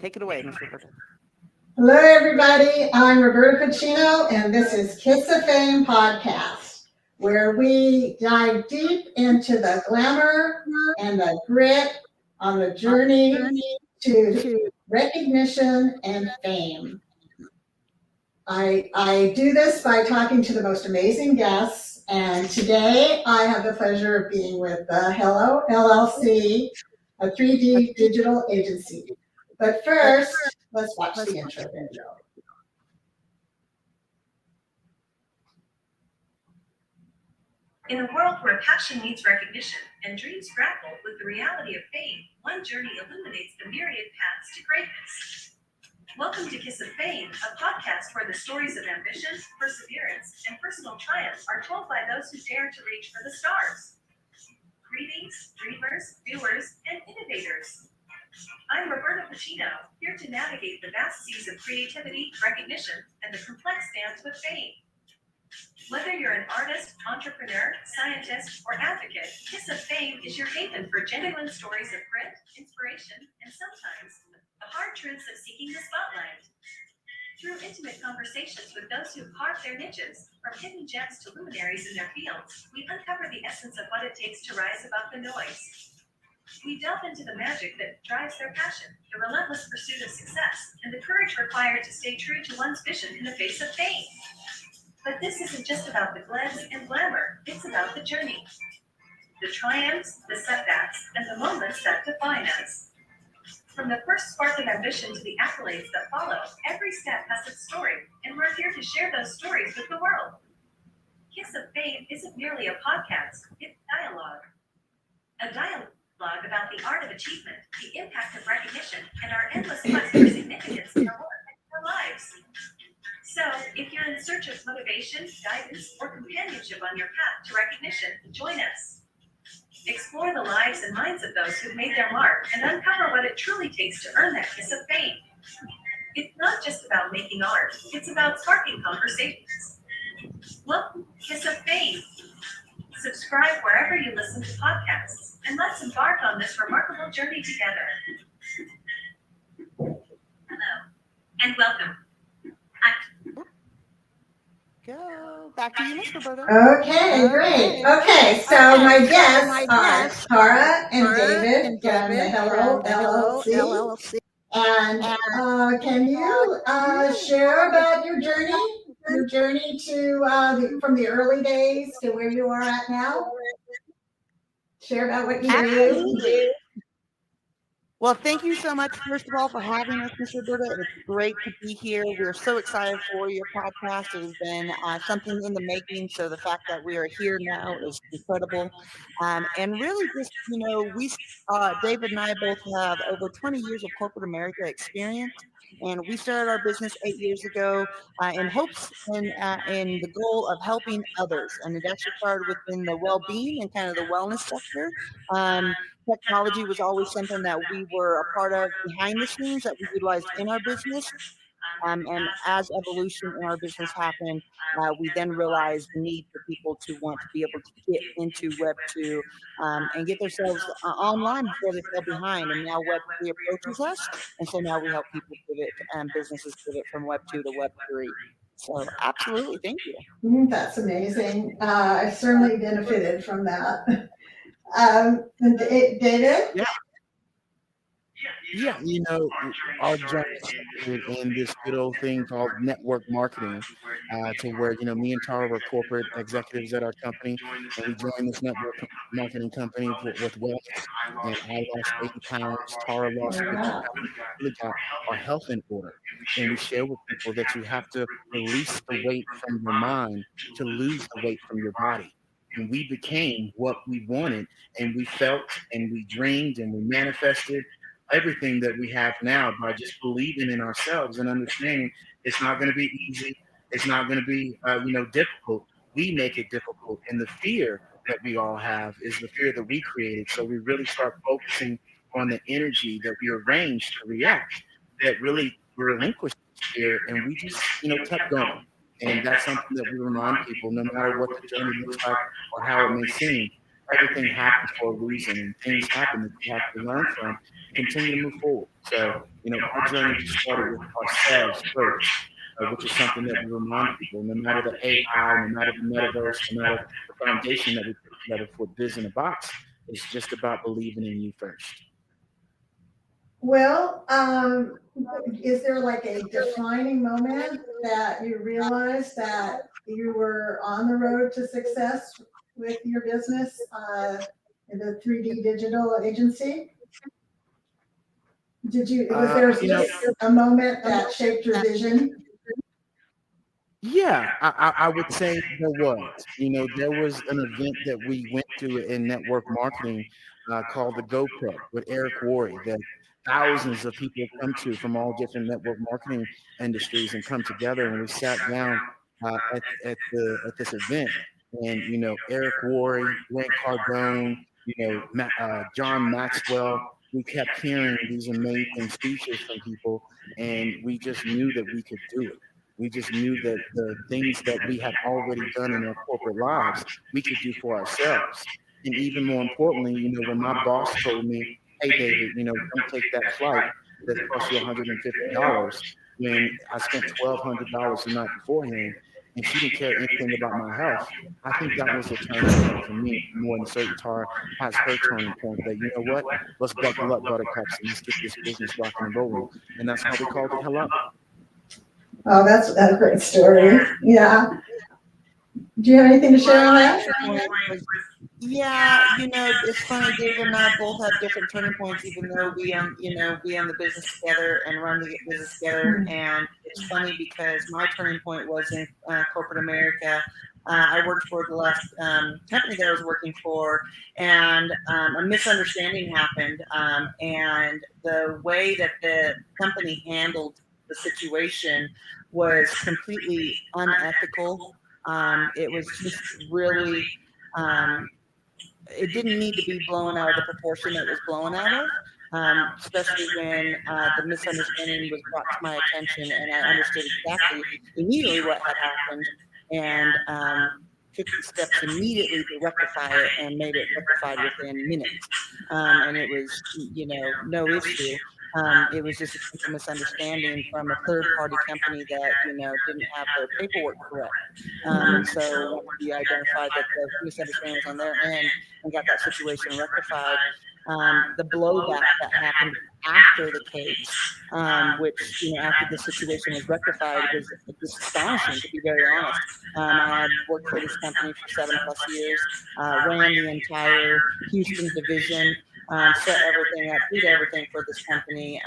Take it away, Miss Roberta. Hello, everybody. I'm Roberta Pacino, and this is Kiss of Fame podcast, where we dive deep into the glamour and the grit on the journey to recognition and fame. I do this by talking to the most amazing guests, and today I have the pleasure of being with Hello LLC, a 3D digital agency. But first, let's watch the intro video. In a world where passion needs recognition and dreams grapple with the reality of fame, one journey illuminates the myriad paths to greatness. Welcome to Kiss of Fame, a podcast where the stories of ambition, perseverance, and personal triumph are told by those who dare to reach for the stars. Greetings, dreamers, doers, and innovators. I'm Roberta Pacino, here to navigate the vast seas of creativity, recognition, and the complex dance with fame. Whether you're an artist, entrepreneur, scientist, or advocate, Kiss of Fame is your haven for genuine stories of grit, inspiration, and sometimes the hard truths of seeking the spotlight. Through intimate conversations with those who carve their niches, from hidden gems to luminaries in their fields, we uncover the essence of what it takes to rise above the noise. We delve into the magic that drives their passion, the relentless pursuit of success, and the courage required to stay true to one's vision in the face of fame. But this isn't just about the glitz and glamour, it's about the journey. The triumphs, the setbacks, and the moments that define us. From the first spark of ambition to the accolades that follow, every step has its story, and we're here to share those stories with the world. Kiss of Fame isn't merely a podcast, it's dialogue. A dialogue about the art of achievement, the impact of recognition, and our endless quest for significance in our work and our lives. So, if you're in search of motivation, guidance, or companionship on your path to recognition, join us. Explore the lives and minds of those who've made their mark and uncover what it truly takes to earn that kiss of fame. It's not just about making art, it's about sparking conversations. Welcome to Kiss of Fame. Subscribe wherever you listen to podcasts, and let's embark on this remarkable journey together. Hello, and welcome. Go back to you, Miss Roberta. Okay, great. Okay, so my guests are Tara and David from the Hello LLC. And can you share about your journey to from the early days to where you are at now? Share about what you do. Absolutely. Well, thank you so much, first of all, for having us, Miss Roberta. It's great to be here. We're so excited for your podcast. It has been something in the making, so the fact that we are here now is incredible. And really just, David and I both have over 20 years of corporate America experience. And we started our business 8 years ago in hopes and the goal of helping others. And it actually started within the well-being and kind of the wellness sector. Technology was always something that we were a part of behind the scenes that we utilized in our business. And as evolution in our business happened, we then realized the need for people to want to be able to get into Web2 and get themselves online before they fell behind. And now Web3 approaches us. And so now we help people pivot and businesses pivot from Web2 to Web3. So absolutely, thank you. That's amazing. I've certainly benefited from that. David? Yeah, our journey started in this good old thing called network marketing, to where, me and Tara were corporate executives at our company, and we joined this network marketing company with wellness, and I lost 80 pounds, Tara lost 50 pounds, really got our health in order. And we share with people that you have to release the weight from your mind to lose the weight from your body. And we became what we wanted, and we felt, and we dreamed, and we manifested everything that we have now by just believing in ourselves and understanding it's not going to be easy. It's not going to be, difficult. We make it difficult. And the fear that we all have is the fear that we created. So we really start focusing on the energy that we arranged to react that really relinquished fear. And we just, kept going. And that's something that we remind people, no matter what the journey looks like or how it may seem, everything happens for a reason, and things happen that you have to learn from and continue to move forward. So, our journey just started with ourselves first, which is something that we remind people, no matter the AI, no matter the metaverse, no matter the foundation that we put together for Biz in a Box, it's just about believing in you first. Well, is there like a defining moment that you realized that you were on the road to success with your business, in the 3D digital agency? Was there You know, just a moment that shaped your vision? Yeah, I would say there was. There was an event that we went to in network marketing called the GoPro with Eric Worre that thousands of people come to from all different network marketing industries and come together. And we sat down at this event, and Eric Worre, Grant Cardone, John Maxwell. We kept hearing these amazing speeches from people, and we just knew that we could do it. We just knew that the things that we had already done in our corporate lives, we could do for ourselves. And even more importantly, when my boss told me, hey, David, don't take that flight that cost you $150 when I spent $1,200 the night beforehand, and she didn't care anything about my health. I think that was a turning point for me more than certain Tara has her turning point that, what, let's buckle up, buttercups, and let's get this business rocking and rolling. And that's why we called it Hello. Oh, that's a great story. Yeah. Do you have anything to share on that? Yeah, it's funny. David and I both have different turning points, even though we own the business together and run the business together. And it's funny because my turning point was in corporate America. I worked for the last company that I was working for, and a misunderstanding happened. And the way that the company handled the situation was completely unethical. It was just really it didn't need to be blown out of the proportion it was blown out of, especially when the misunderstanding was brought to my attention and I understood exactly immediately what had happened and took the steps immediately to rectify it and made it rectified within minutes. And it was, no issue. It was just a simple misunderstanding from a third party company that, didn't have their paperwork correct. And so once we identified that the misunderstanding was on their end and got that situation rectified, the blowback that happened after the case, which, after the situation was rectified, was just astonishing, to be very honest. I had worked for this company for 7+ years, ran the entire Houston division, set everything up, did everything for this company,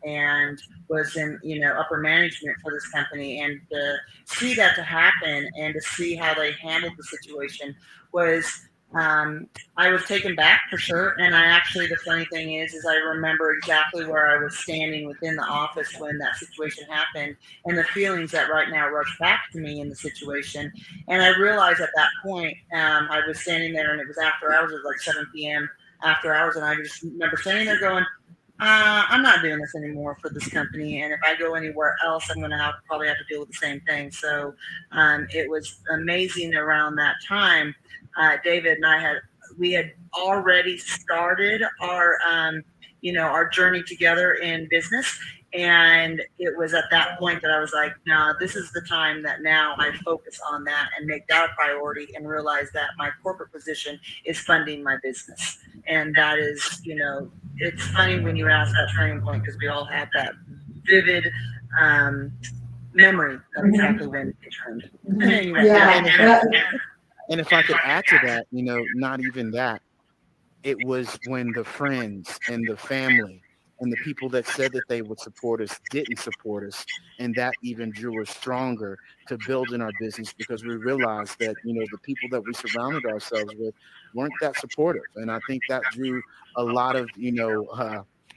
and was in, upper management for this company. And to see that to happen and to see how they handled the situation was, I was taken back for sure. And I actually, the funny thing is I remember exactly where I was standing within the office when that situation happened and the feelings that right now rush back to me in the situation. And I realized at that point, I was standing there and it was after hours, it was like 7 p.m. after hours. And I just remember standing there going, I'm not doing this anymore for this company. And if I go anywhere else, I'm going to probably have to deal with the same thing. So it was amazing around that time. David and I we had already started our journey together in business. And it was at that point that I was like, no, this is the time that now I focus on that and make that a priority and realize that my corporate position is funding my business. And that is, it's funny when you ask that turning point because we all have that vivid memory of exactly when it turned. Anyway, Yeah. And if I could add to that, not even that, it was when the friends and the family and the people that said that they would support us didn't support us. And that even drew us stronger to build in our business because we realized that, the people that we surrounded ourselves with weren't that supportive. And I think that drew a lot of,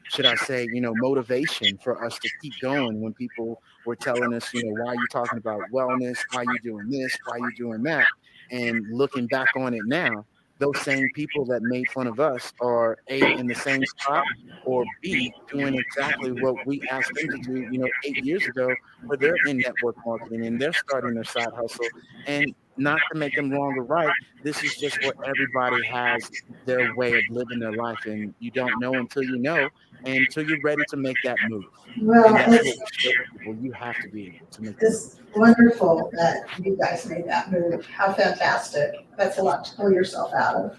should I say, motivation for us to keep going when people were telling us, why are you talking about wellness? Why are you doing this? Why are you doing that? And looking back on it now, those same people that made fun of us are A, in the same spot, or B, doing exactly what we asked them to do, 8 years ago, where they're in network marketing and they're starting their side hustle. And not to make them wrong or right. This is just where everybody has their way of living their life, and you don't know until you know, and until you're ready to make that move. And Well, that's what we share with people. You have to be able to make that move. it's wonderful that you guys made that move. How fantastic. That's a lot to pull yourself out of.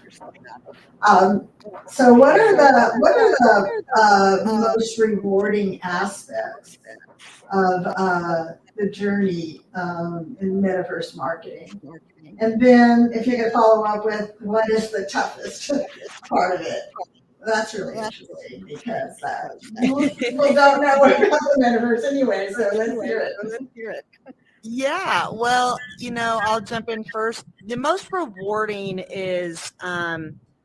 Um, so what are the most rewarding aspects of the journey in metaverse marketing? And then if you could follow up with what is the toughest part of it? That's really interesting because most people don't know about the metaverse anyway, so let's hear it. Yeah, well, I'll jump in first. The most rewarding is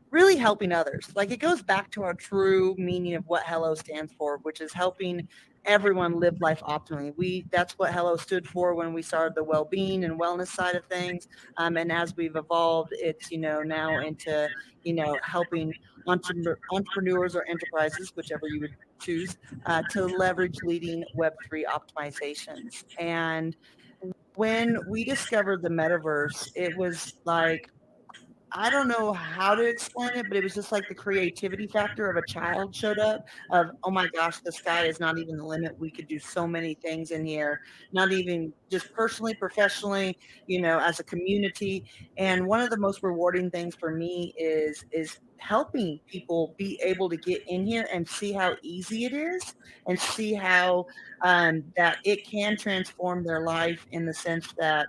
really helping others. Like it goes back to our true meaning of what Hello stands for, which is helping everyone live life optimally. That's what Hello stood for when we started the well-being and wellness side of things. And as we've evolved, it's now into helping entrepreneurs or enterprises, whichever you would choose, to leverage leading Web3 optimizations. And when we discovered the metaverse, it was like I don't know how to explain it, but it was just like the creativity factor of a child showed up of, oh my gosh, the sky is not even the limit. We could do so many things in here, not even just personally, professionally, as a community. And one of the most rewarding things for me is helping people be able to get in here and see how easy it is and see how that it can transform their life in the sense that,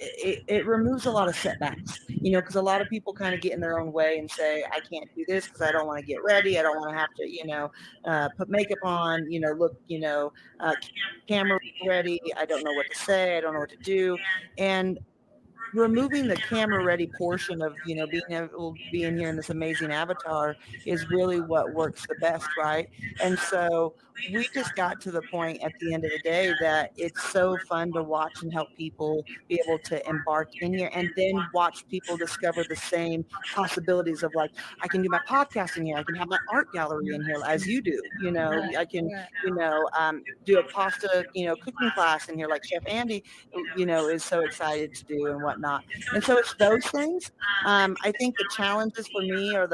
it removes a lot of setbacks, because a lot of people kind of get in their own way and say, I can't do this because I don't want to get ready. I don't want to have to, put makeup on, look, camera ready. I don't know what to say. I don't know what to do. And removing the camera ready portion of being able to be in here in this amazing avatar is really what works the best, right? And so we just got to the point at the end of the day that it's so fun to watch and help people be able to embark in here and then watch people discover the same possibilities of like, I can do my podcast in here, I can have my art gallery in here as you do, I can do a pasta cooking class in here like Chef Andy is so excited to do and whatnot. And so it's those things. I think the challenges for me are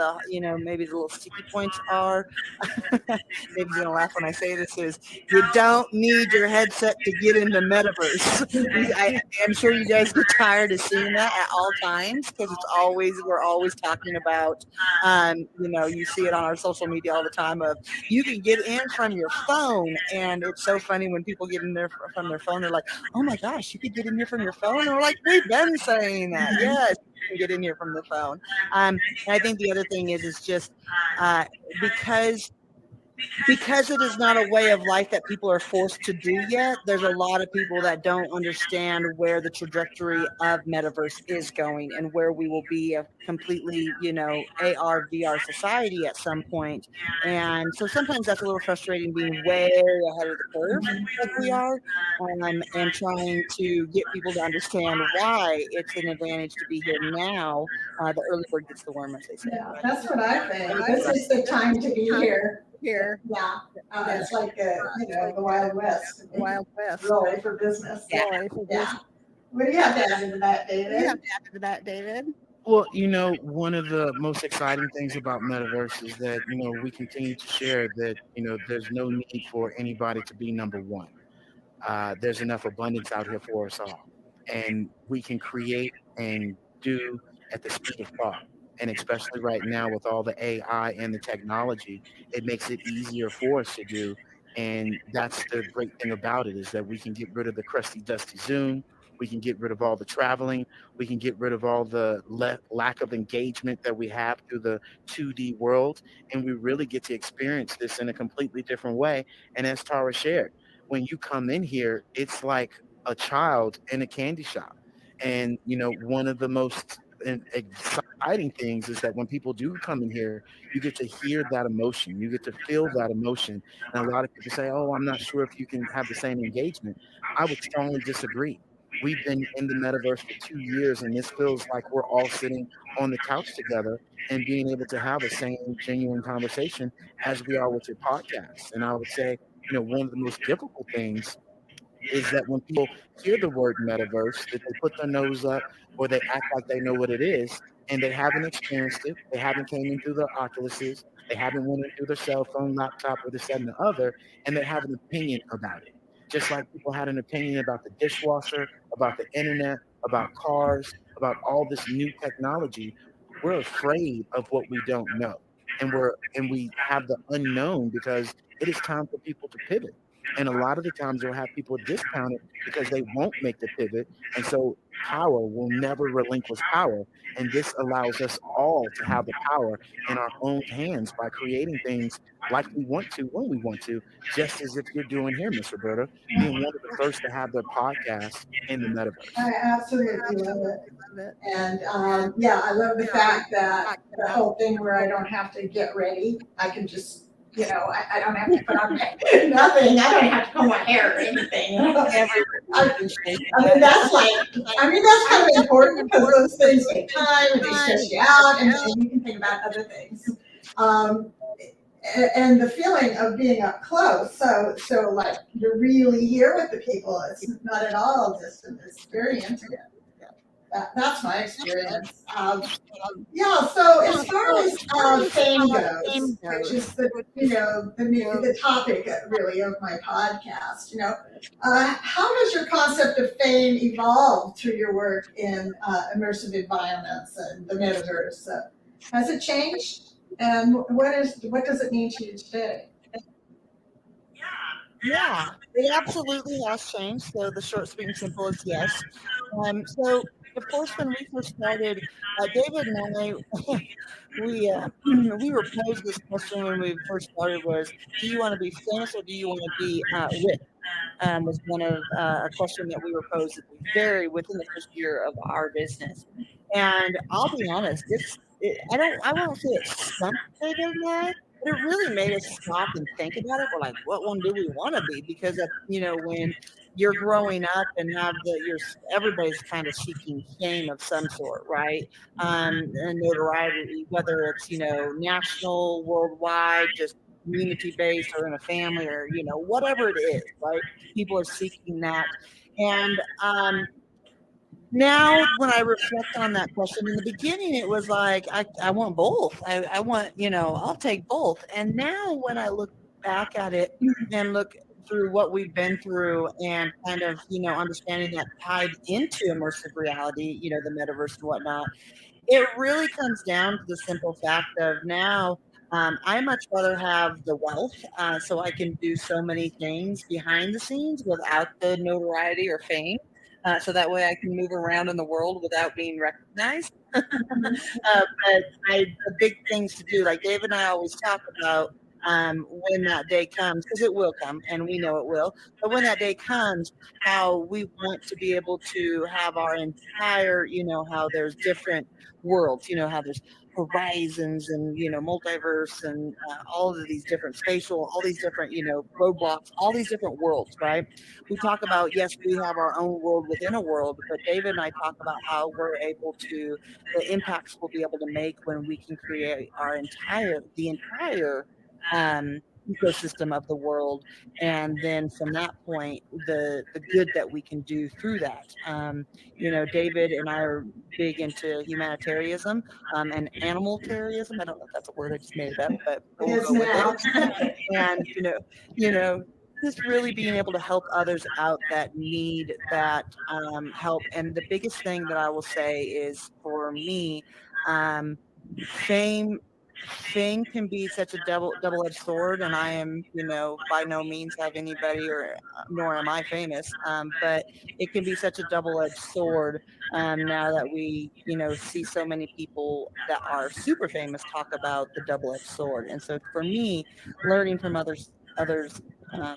maybe the little sticky points are, Dave's gonna laugh when I say this is you don't need your headset to get into metaverse. I'm sure you guys get tired of seeing that at all times because we're always talking about, you see it on our social media all the time of you can get in from your phone, and it's so funny when people get in there from their phone. They're like, oh my gosh, you could get in here from your phone. And we're like, we've been saying that. Yes, you can get in here from the phone. And I think the other thing is just uh, because it is not a way of life that people are forced to do yet, there's a lot of people that don't understand where the trajectory of metaverse is going and where we will be a completely, AR, VR society at some point. And so sometimes that's a little frustrating being way ahead of the curve like we are, and trying to get people to understand why it's an advantage to be here now. The early bird gets the worm, as they say, Yeah, right? that's what I think. This Right. is the time to be here. Yeah, it's like the Wild West, really for business. Yeah. Yeah. What do you have to add into that, David? Well, one of the most exciting things about metaverse is that, we continue to share that, there's no need for anybody to be number one. There's enough abundance out here for us all. And we can create and do at the speed of thought. And especially right now with all the AI and the technology, it makes it easier for us to do. And that's the great thing about it is that we can get rid of the crusty, dusty Zoom. We can get rid of all the traveling. We can get rid of all the lack of engagement that we have through the 2D world. And we really get to experience this in a completely different way. And as Tara shared, when you come in here, it's like a child in a candy shop. And, one of the most exciting things is that when people do come in here, you get to hear that emotion. You get to feel that emotion. And a lot of people say, oh, I'm not sure if you can have the same engagement. I would strongly disagree. We've been in the metaverse for 2 years, and this feels like we're all sitting on the couch together and being able to have a same genuine conversation as we are with your podcast. And I would say, one of the most difficult things is that when people hear the word metaverse, that they put their nose up or they act like they know what it is, and they haven't experienced it. They haven't came in through their Oculuses. They haven't went in through their cell phone, laptop, or this, that, and the other, and they have an opinion about it. Just like people had an opinion about the dishwasher, about the internet, about cars, about all this new technology, we're afraid of what we don't know. And we have the unknown because it is time for people to pivot. And a lot of the times you'll have people discount it because they won't make the pivot. And so power will never relinquish power. And this allows us all to have the power in our own hands by creating things like we want to when we want to, just as if you're doing here, Miss Roberta, being one of the first to have their podcast in the metaverse. I absolutely love it. And yeah, I love the fact that the whole thing where I don't have to get ready. I can just, I don't have to put on nothing. I don't have to comb my hair or anything. That's like, that's kind of important because those things take time and they stress you out, and you can think about other things. Um, and the feeling of being up close, so like you're really here with the people. It's not at all distant. It's very intimate. That's my experience. Yeah. So as far as fame goes, which is the topic really of my podcast, how does your concept of fame evolve through your work in immersive environments and the metaverse? Has it changed? And what does it mean to you today? Yeah, it absolutely has changed. So the short, sweet, and simple is yes. So of course, when we first started, David and I, we were posed this question when we first started: was do you want to be famous or do you want to be rich? Was one of a question that we were posed at the within the first year of our business. And I'll be honest, I won't say it stumped David and I, but it really made us stop and think about it. We're like, what one do we want to be? Because when you're growing up and everybody's kind of seeking fame of some sort, right? And notoriety, whether it's national, worldwide, just community based or in a family or whatever it is, right? People are seeking that. And now when I reflect on that question, in the beginning it was like I want both. I want, I'll take both. And now when I look back at it and look through what we've been through and kind of, understanding that tied into immersive reality, the metaverse and whatnot, it really comes down to the simple fact of now, I much rather have the wealth, so I can do so many things behind the scenes without the notoriety or fame. So that way I can move around in the world without being recognized. But the big things to do, like Dave and I always talk about, when that day comes, because it will come, and we know it will. But when that day comes, how we want to be able to have our entire, how there's different worlds, how there's horizons and multiverse and all of these different spatial, all these different roadblocks, all these different worlds, right? We talk about, yes, we have our own world within a world, but David and I talk about how we're able to, the impacts we'll be able to make when we can create the entire ecosystem of the world, and then from that point the good that we can do through that. David and I are big into humanitarianism, and animal terrorism. I don't know if that's a word, I just made it up, but It we'll is go with now. it. And you know just really being able to help others out that need that help. And the biggest thing that I will say is, for me, um, fame fame can be such a double-edged sword, and I am, by no means have anybody, or nor am I famous, but it can be such a double-edged sword, now that we, see so many people that are super famous talk about the double-edged sword. And so for me, learning from others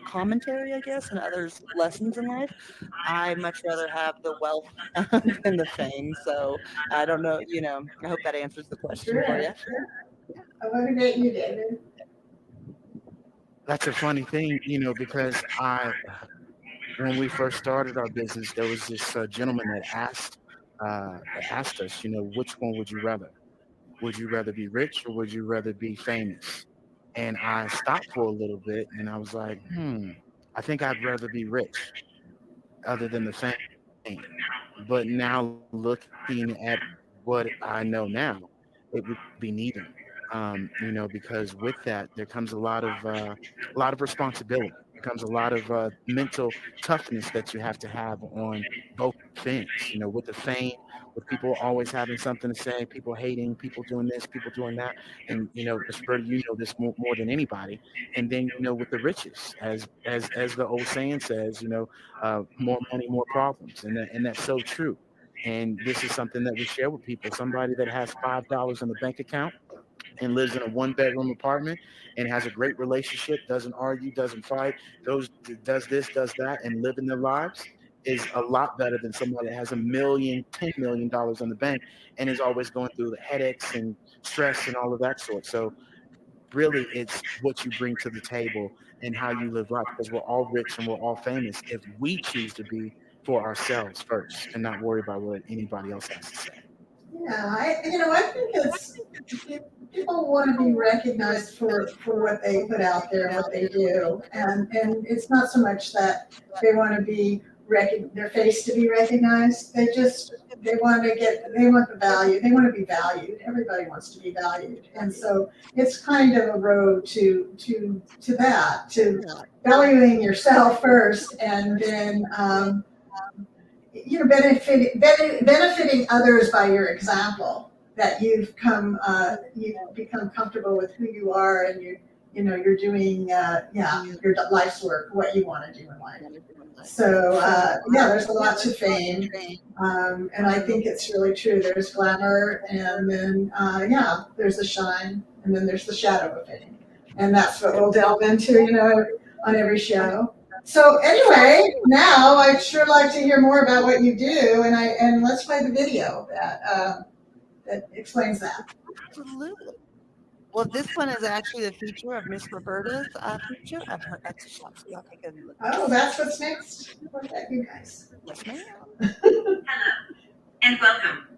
commentary, I guess, and others lessons in life, I much rather have the wealth than the fame. So I don't know, I hope that answers the question for Sure. you. What about you, David? That's a funny thing, because when we first started our business, there was this gentleman that asked us, which one would you rather? Would you rather be rich or would you rather be famous? And I stopped for a little bit and I was like, I think I'd rather be rich. other than the fame. But now looking at what I know now, it would be needing. Because with that there comes a lot of responsibility. There comes a lot of mental toughness that you have to have on both things. With the fame, with people always having something to say, people hating, people doing this, people doing that, and Mr. Birdie, you know this more than anybody. And then with the riches, as the old saying says, more money, more problems, and that's so true. And this is something that we share with people. Somebody that has $5 in the bank account and lives in a one-bedroom apartment and has a great relationship, doesn't argue, doesn't fight, does this, does that, and living their lives is a lot better than somebody that has a million, $10 million in the bank and is always going through the headaches and stress and all of that sort. So really, it's what you bring to the table and how you live life, because we're all rich and we're all famous if we choose to be for ourselves first and not worry about what anybody else has to say. Yeah, I think it's people want to be recognized for what they put out there, what they do, and it's not so much that they want to be their face to be recognized. They want the value. They want to be valued. Everybody wants to be valued, and so it's kind of a road to valuing yourself first, and then benefiting others by your example, that you've become comfortable with who you are, and you're doing your life's work, what you want to do in life. So there's a lot to fame, and I think it's really true. There's glamour, and then there's the shine, and then there's the shadow of fame, and that's what we'll delve into, on every show. So anyway, now I'd sure like to hear more about what you do, and let's play the video that explains that. Absolutely. Well, this one is actually the feature of Miss Roberta's feature of her Etsy shop. So y'all take a look at Oh, this. that's what's next. Look at you guys. Yes, ma'am. Hello, and welcome.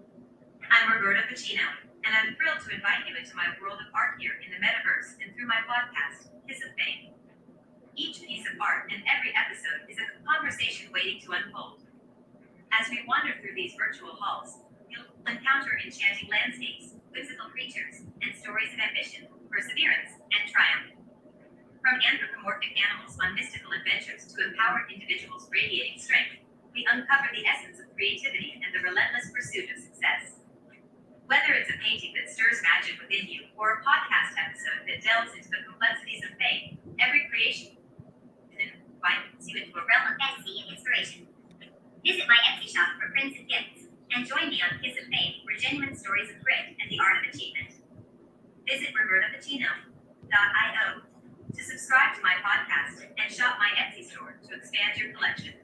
I'm Roberta Pacino, and I'm thrilled to invite you into my world of art here in the Metaverse and through my podcast, Kiss of Fame. Each piece of art and every episode is a conversation waiting to unfold. As we wander through these virtual halls, you'll encounter enchanting landscapes, whimsical creatures, and stories of ambition, perseverance, and triumph. From anthropomorphic animals on mystical adventures to empowered individuals radiating strength, we uncover the essence of creativity and the relentless pursuit of success. Whether it's a painting that stirs magic within you or a podcast episode that delves into the complexities of faith, every creation invites you into a realm of fantasy and inspiration. Visit my Etsy shop for prints and gifts, and join me on Kiss of Fame for genuine stories of grit and the art of achievement. Visit robertapacino.io to subscribe to my podcast and shop my Etsy store to expand your collection.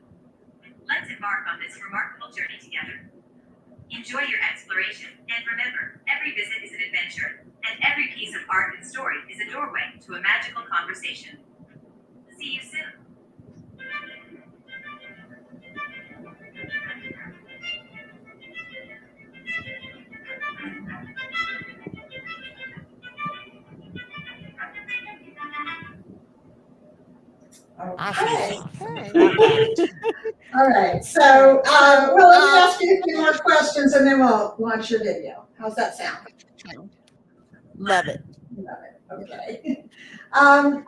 Let's embark on this remarkable journey together. Enjoy your exploration, and remember, every visit is an adventure, and every piece of art and story is a doorway to a magical conversation. See you soon. Okay. Okay. All right. So, well, let me ask you a few more questions, and then we'll launch your video. How's that sound? Love it. Love it. Okay. Um,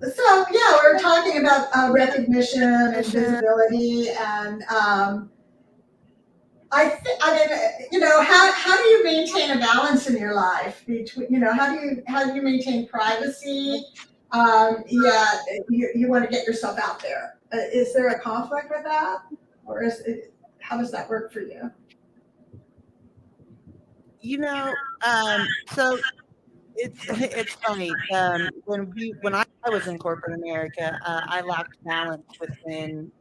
so yeah, we're talking about recognition and visibility, and I mean, how do you maintain a balance in your life between, how do you maintain privacy? You want to get yourself out there. Is there a conflict with that, or how does that work for you? You know, so it's funny. When I was in corporate America, I lacked balance within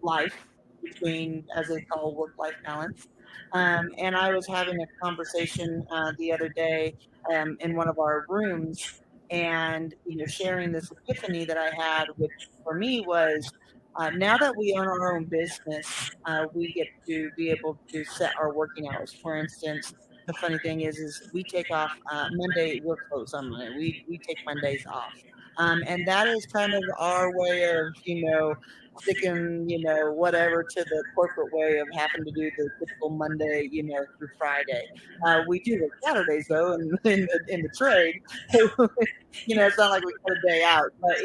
life between, as they call, work life balance. And I was having a conversation the other day in one of our rooms, and sharing this epiphany that I had, which for me was. Now that we own our own business, we get to be able to set our working hours. For instance, the funny thing is we take off Monday. We're closed on Monday. We take Mondays off. And that is kind of our way of, sticking, whatever to the corporate way of having to do the typical Monday, through Friday. We do work Saturdays though, in the trade. It's not like we cut a day out, but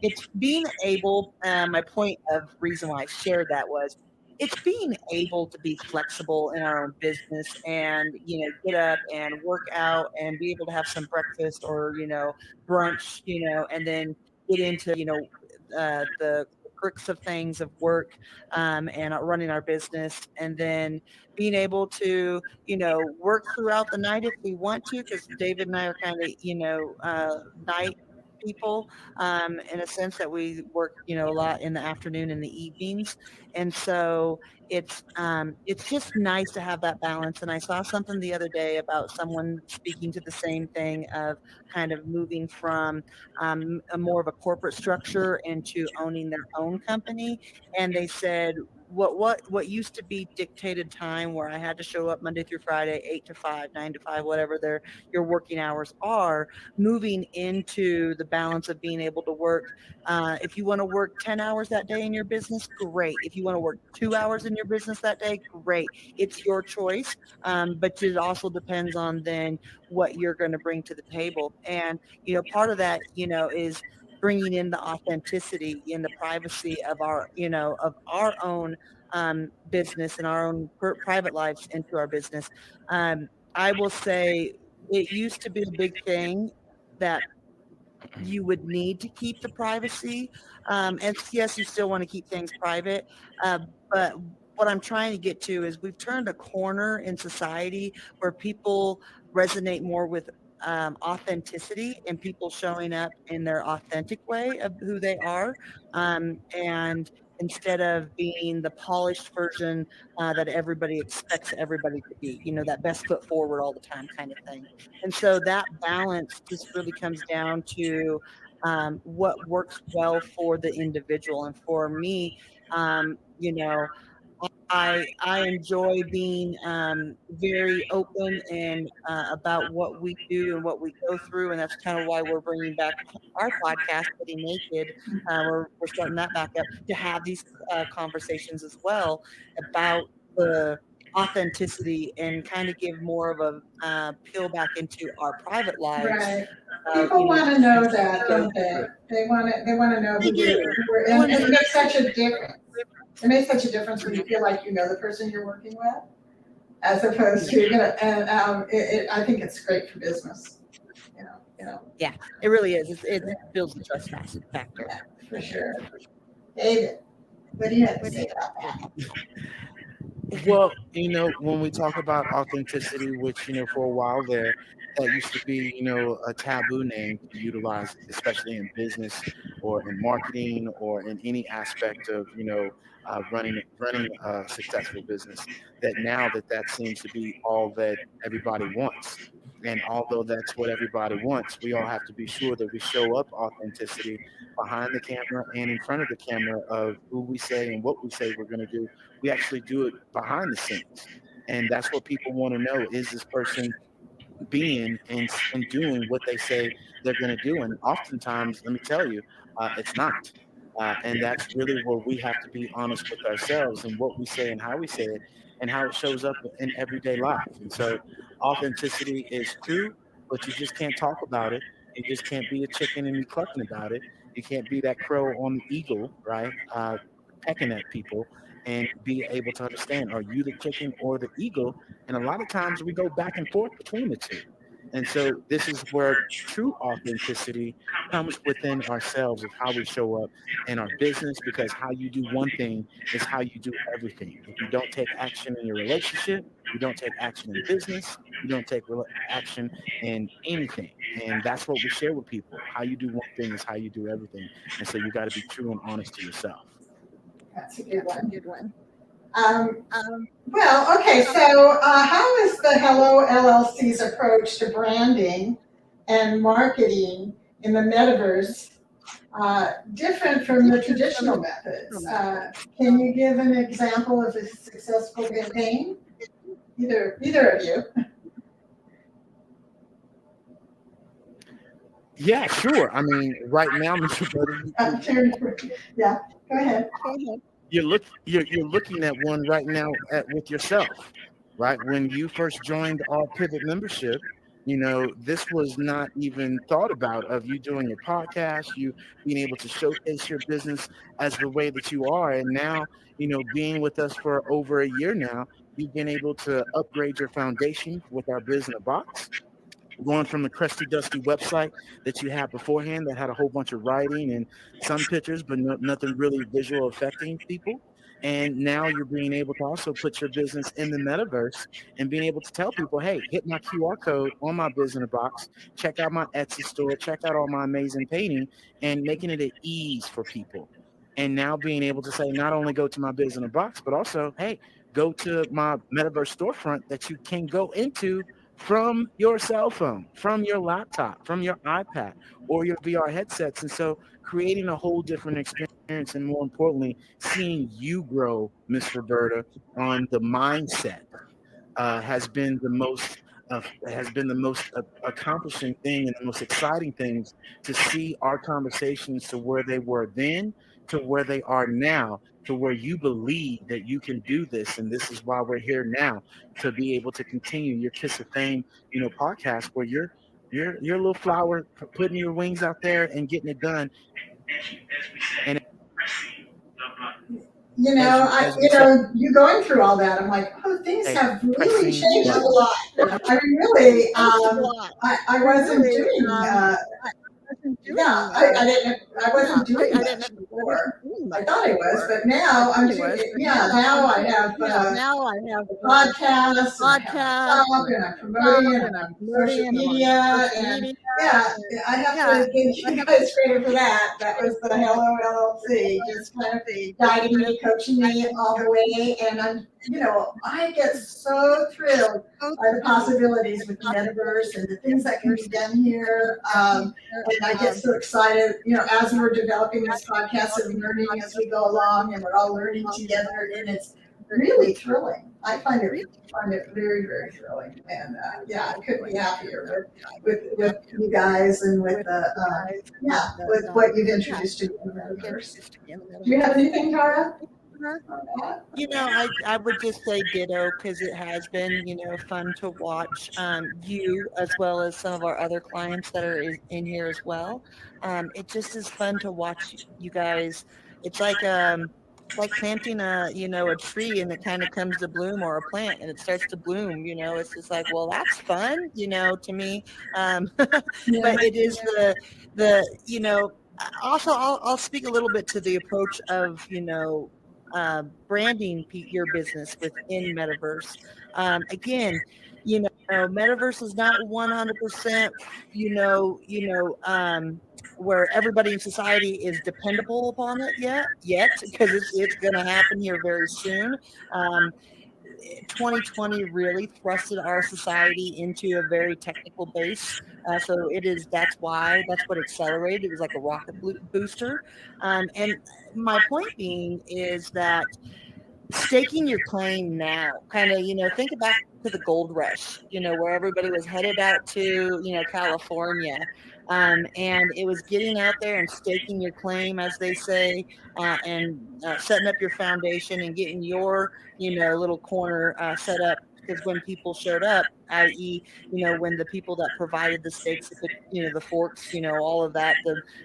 it's being able. My point of reason why I shared that was it's being able to be flexible in our own business and get up and work out and be able to have some breakfast or brunch, and then get into the crux of things of work, and running our business, and then being able to work throughout the night if we want to, because David and I are kind of night people, in a sense that we work a lot in the afternoon and the evenings, and so it's just nice to have that balance. And I saw something the other day about someone speaking to the same thing of kind of moving from a more of a corporate structure into owning their own company. And they said what used to be dictated time where I had to show up Monday through Friday, 8 to 5, 9 to 5, whatever your working hours are, moving into the balance of being able to work. If you want to work 10 hours that day in your business, great. If you want to work 2 hours in your business that day, great. It's your choice. But it also depends on then what you're going to bring to the table. And part of that, is bringing in the authenticity in the privacy of our own business and our own private lives into our business. I will say it used to be a big thing that you would need to keep the privacy. And yes, you still want to keep things private. But what I'm trying to get to is we've turned a corner in society where people resonate more with authenticity and people showing up in their authentic way of who they are. And instead of being the polished version that everybody expects everybody to be, that best foot forward all the time kind of thing. And so that balance just really comes down to what works well for the individual. And for me, I enjoy being very open and about what we do and what we go through, and that's kind of why we're bringing back our podcast, Getting Naked. We're starting that back up to have these conversations as well about the authenticity and kind of give more of a peel back into our private lives Right. about People want to just know things that, we go don't they? through. They want to know They do. who we're They and want to it know. makes such a difference. It makes such a difference when you feel like you know the person you're working with, as opposed to and I think it's great for business. You know, Yeah, it really is. It builds the trust factor. yeah, for sure. David, what do you have to say about that? Well, when we talk about authenticity, which, for a while there, that used to be, a taboo name to utilize, especially in business or in marketing or in any aspect of, running a successful business. That now that seems to be all that everybody wants. And although that's what everybody wants, we all have to be sure that we show up authenticity behind the camera and in front of the camera of who we say and what we say we're going to do. We actually do it behind the scenes. And that's what people want to know. Is this person being and doing what they say they're going to do? And oftentimes, let me tell you, it's not. And that's really where we have to be honest with ourselves and what we say and how we say it and how it shows up in everyday life. And so authenticity is true, but you just can't talk about it. You just can't be a chicken and be clucking about it. You can't be that crow on the eagle, right? Pecking at people and be able to understand, are you the chicken or the eagle? And a lot of times we go back and forth between the two. And so this is where true authenticity comes within ourselves of how we show up in our business, because how you do one thing is how you do everything. If you don't take action in your relationship, you don't take action in business, you don't take action in anything. And that's what we share with people. How you do one thing is how you do everything. And so you got to be true and honest to yourself. That's a good one. Good one. Um, well, okay, so how is the Hello LLC's approach to branding and marketing in the metaverse different from the traditional methods? Can you give an example of a successful campaign? Either of you. Yeah, sure. I mean, right now, Mr. Burton, Turn, yeah, go ahead. you're looking at one right now with yourself, right? When you first joined our Pivot membership, this was not even thought about of you doing your podcast, you being able to showcase your business as the way that you are. And now, being with us for over a year now, you've been able to upgrade your foundation with our Biz in a Box, going from the crusty dusty website that you had beforehand that had a whole bunch of writing and some pictures but nothing really visual affecting people, and now you're being able to also put your business in the metaverse and being able to tell people, hey, hit my QR code on my business box, check out my Etsy store, check out all my amazing painting, and making it at ease for people. And now being able to say, not only go to my business box, but also, hey, go to my metaverse storefront that you can go into from your cell phone, from your laptop, from your iPad, or your VR headsets. And so creating a whole different experience, and more importantly, seeing you grow, Miss Roberta, on the mindset has been the most accomplishing thing and the most exciting things, to see our conversations to where they were then to where they are now, to where you believe that you can do this, and this is why we're here now, to be able to continue your Kiss of Fame, podcast, where you're a little flower putting your wings out there and getting it done. As we And say, pressing the button. as we say, You going through all that, I'm like, oh, things have really pressing changed a buttons. lot. I mean, really, I wasn't doing, yeah, I wasn't doing much before. I thought I was, but now I'm doing, yeah, now I have, podcasts and I have my blog and I'm promoting and I'm on social media and yeah, I have to give you guys credit for that. That was the Hello LLC, just kind of guiding me, coaching me all the way. And I get so thrilled by the possibilities with the metaverse and the things that can be done here. And I get so excited, as we're developing this podcast and learning as we go along, and we're all learning together, and it's really thrilling. I find it very, very thrilling, and yeah, I couldn't be happier with you guys and with with what you've introduced to me in the metaverse. Do you have anything, Tara? On that? I would just say ditto, because it has been, fun to watch you as well as some of our other clients that are in here as well. It just is fun to watch you guys. It's like planting a tree and it kind of comes to bloom, or a plant and it starts to bloom. It's just like, well, that's fun, to me. Yeah. But it is the also I'll speak a little bit to the approach of branding your business within Metaverse. Again, Metaverse is not 100%, where everybody in society is dependable upon it yet, because it's going to happen here very soon. Um, 2020 really thrusted our society into a very technical base. So that's what accelerated. It was like a rocket booster. And my point being is that staking your claim now, kind of, think back to the gold rush, where everybody was headed out to, California. And it was getting out there and staking your claim, as they say, and setting up your foundation and getting your, little corner set up. Because when people showed up, i.e., when the people that provided the stakes, the forks, all of that,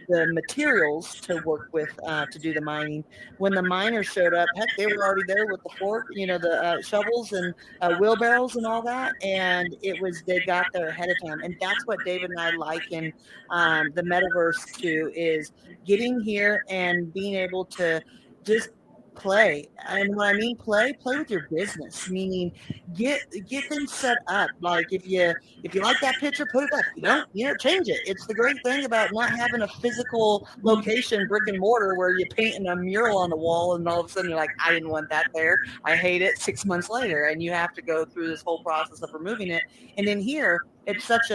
the materials to work with to do the mining, when the miners showed up, heck, they were already there with the fork, the shovels and wheelbarrows and all that. And they got there ahead of time. And that's what David and I liken the metaverse to, is getting here and being able to just play. And when I mean play with your business, meaning get things set up. Like if you like that picture, put it up. If you don't, change it. It's the great thing about not having a physical location, brick and mortar, where you're painting a mural on the wall and all of a sudden you're like, I didn't want that there. I hate it 6 months later. And you have to go through this whole process of removing it. And in here, it's such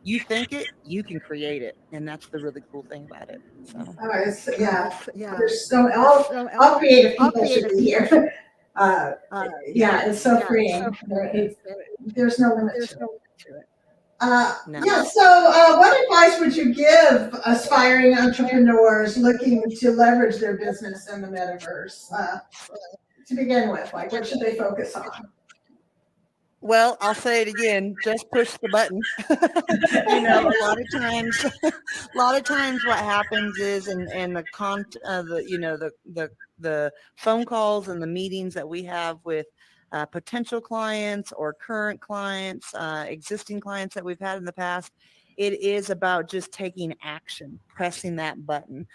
you think it, you can create it. And that's the really cool thing about it. So. Yeah, there's all creative people should be here. Yeah, it's so freeing. There's no limit to it. Yeah, No. so what advice would you give aspiring entrepreneurs looking to leverage their business in the metaverse? To begin with, like what should they focus on? Well, I'll say it again, just push the button. A lot of times a lot of times what happens is and the the phone calls and the meetings that we have with potential clients or current clients, existing clients that we've had in the past, it is about just taking action, pressing that button,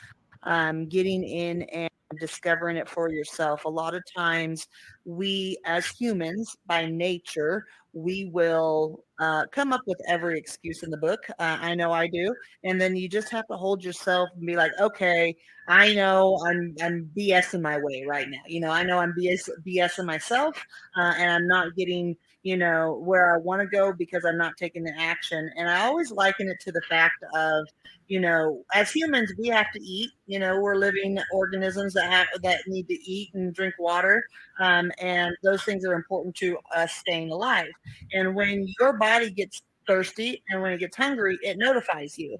getting in and discovering it for yourself. A lot of times we as humans by nature, we will come up with every excuse in the book. I know I do. And then you just have to hold yourself and be like, okay, I know I'm BSing my way right now. I know I'm BSing myself, and I'm not getting where I want to go because I'm not taking the action. And I always liken it to the fact of as humans, we have to eat. We're living organisms that need to eat and drink water, and those things are important to us staying alive. And when your body gets thirsty and when it gets hungry, it notifies you.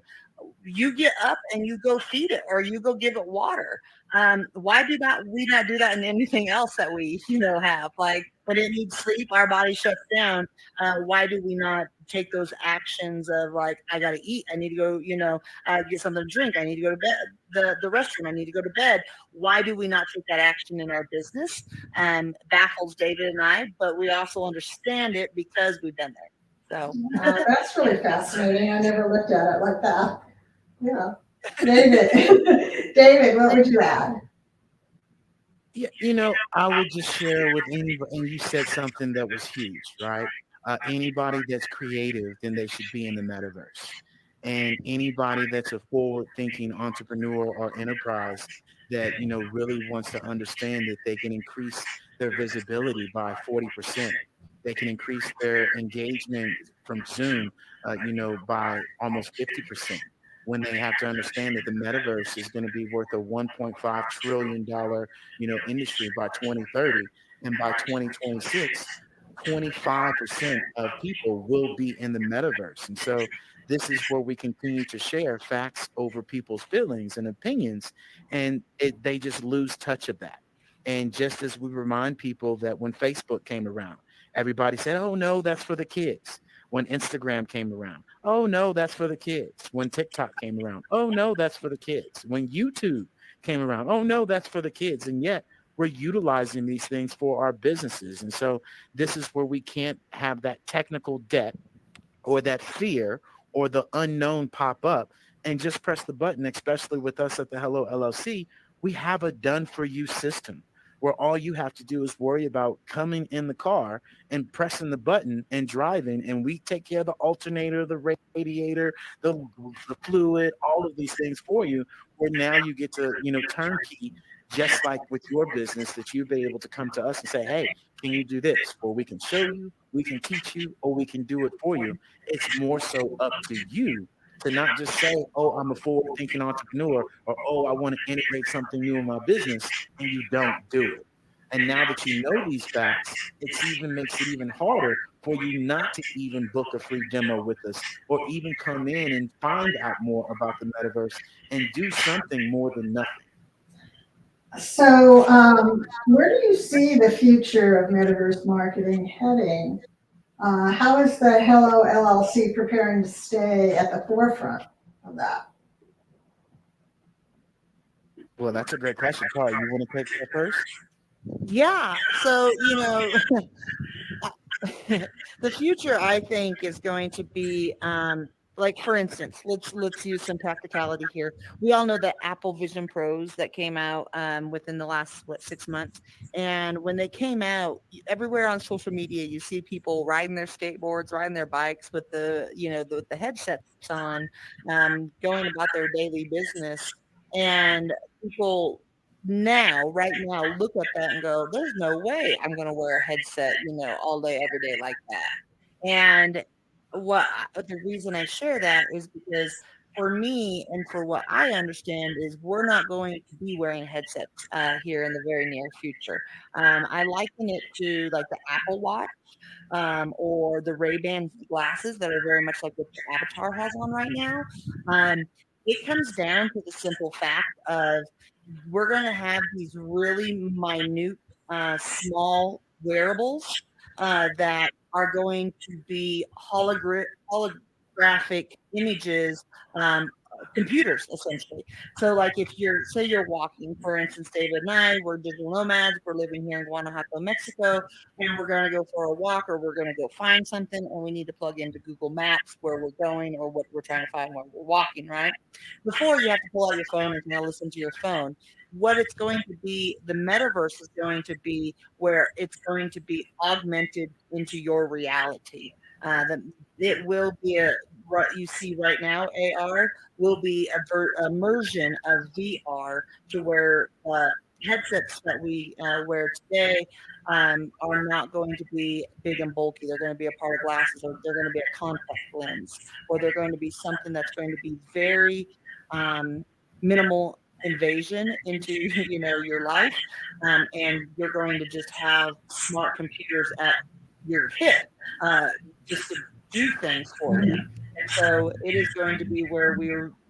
You get up and you go feed it or you go give it water. Why do not we not do that in anything else that we have? Like when it needs sleep, our body shuts down. Why do we not take those actions of like I got to eat, I need to go, get something to drink, I need to go to bed, the restroom, I need to go to bed. Why do we not take that action in our business? Baffles David and I, but we also understand it because we've been there. So That's really fascinating. I never looked at it like that. Yeah. David, David, what would you add? Yeah, I would just share with anybody, and you said something that was huge, right? Anybody that's creative, then they should be in the metaverse. And anybody that's a forward-thinking entrepreneur or enterprise that, really wants to understand that they can increase their visibility by 40%. They can increase their engagement from Zoom, by almost 50%, when they have to understand that the metaverse is going to be worth a $1.5 trillion industry by 2030. And by 2026, 25% of people will be in the metaverse. And so this is where we continue to share facts over people's feelings and opinions. And they just lose touch of that. And just as we remind people that when Facebook came around, everybody said, oh, no, that's for the kids. When Instagram came around, oh, no, that's for the kids. When TikTok came around, oh, no, that's for the kids. When YouTube came around, oh, no, that's for the kids. And yet we're utilizing these things for our businesses. And so this is where we can't have that technical debt or that fear or the unknown pop up and just press the button, especially with us at the Hello LLC. We have a done for you system where all you have to do is worry about coming in the car and pressing the button and driving. And we take care of the alternator, the radiator, the, the fluid, all of these things for you, where now you get to, turnkey, just like with your business, that you'll be able to come to us and say, hey, can you do this? Or we can show you, we can teach you, or we can do it for you. It's more so up to you to not just say, oh, I'm a forward thinking entrepreneur, or, oh, I want to integrate something new in my business, and you don't do it. And now that you know these facts, it's even makes it even harder for you not to even book a free demo with us or even come in and find out more about the metaverse and do something more than nothing. So, where do you see the future of metaverse marketing heading? How is the Hello LLC preparing to stay at the forefront of that? Well, that's a great question. Carl, you want to take that first? yeah, so the future, I think, is going to be like, for instance, let's use some practicality here. We all know the Apple Vision Pros that came out within the last 6 months, and when they came out, everywhere on social media, you see people riding their skateboards, riding their bikes with the headsets on, going about their daily business, and people right now, look at that and go, there's no way I'm going to wear a headset, all day, every day like that. And the reason I share that is because for me and for what I understand is we're not going to be wearing headsets here in the very near future. I liken it to like the Apple Watch or the Ray-Ban glasses that are very much like what your avatar has on right now. Um, it comes down to the simple fact of we're going to have these really minute, small wearables that are going to be holographic images, computers essentially. So, like if you're, say, you're walking, for instance, David and I, we're digital nomads, we're living here in Guanajuato, Mexico, and we're going to go for a walk or we're going to go find something and we need to plug into Google Maps where we're going or what we're trying to find while we're walking, right? Before you have to pull out your phone and kind of listen to your phone. What it's going to be, the metaverse is going to be where it's going to be augmented into your reality. That it will be what you see right now, AR will be a immersion of VR to where headsets that we wear today are not going to be big and bulky. They're going to be a part of glasses, or they're going to be a contact lens, or they're going to be something that's going to be very minimal invasion into your life, and you're going to just have smart computers at your hip, uh, just to do things for you. And so it is going to be where